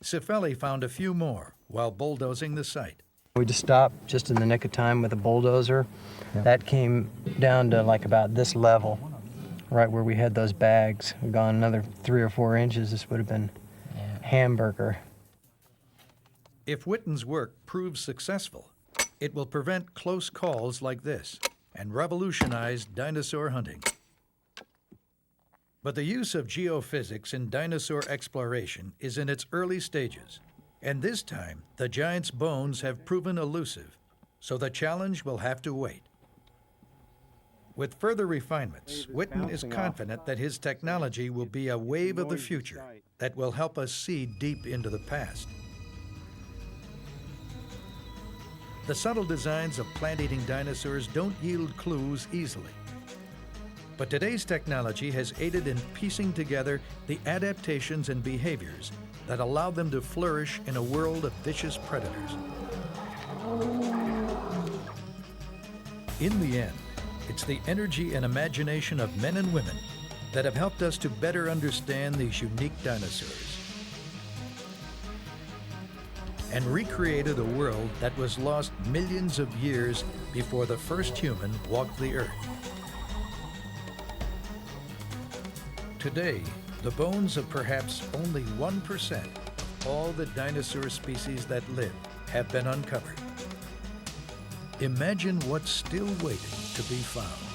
Cifelli found a few more while bulldozing the site. We just stopped just in the nick of time with a bulldozer. Yep. That came down to like about this level, right where we had those bags. We've gone another 3 or 4 inches, this would have been hamburger. If Witten's work proves successful, it will prevent close calls like this and revolutionize dinosaur hunting. But the use of geophysics in dinosaur exploration is in its early stages, and this time the giant's bones have proven elusive, so the challenge will have to wait. With further refinements, Witten is confident that his technology will be a wave of the future that will help us see deep into the past. The subtle designs of plant-eating dinosaurs don't yield clues easily. But today's technology has aided in piecing together the adaptations and behaviors that allow them to flourish in a world of vicious predators. In the end, it's the energy and imagination of men and women that have helped us to better understand these unique dinosaurs and recreated a world that was lost millions of years before the first human walked the earth. Today, the bones of perhaps only 1% of all the dinosaur species that live have been uncovered. Imagine what's still waiting to be found.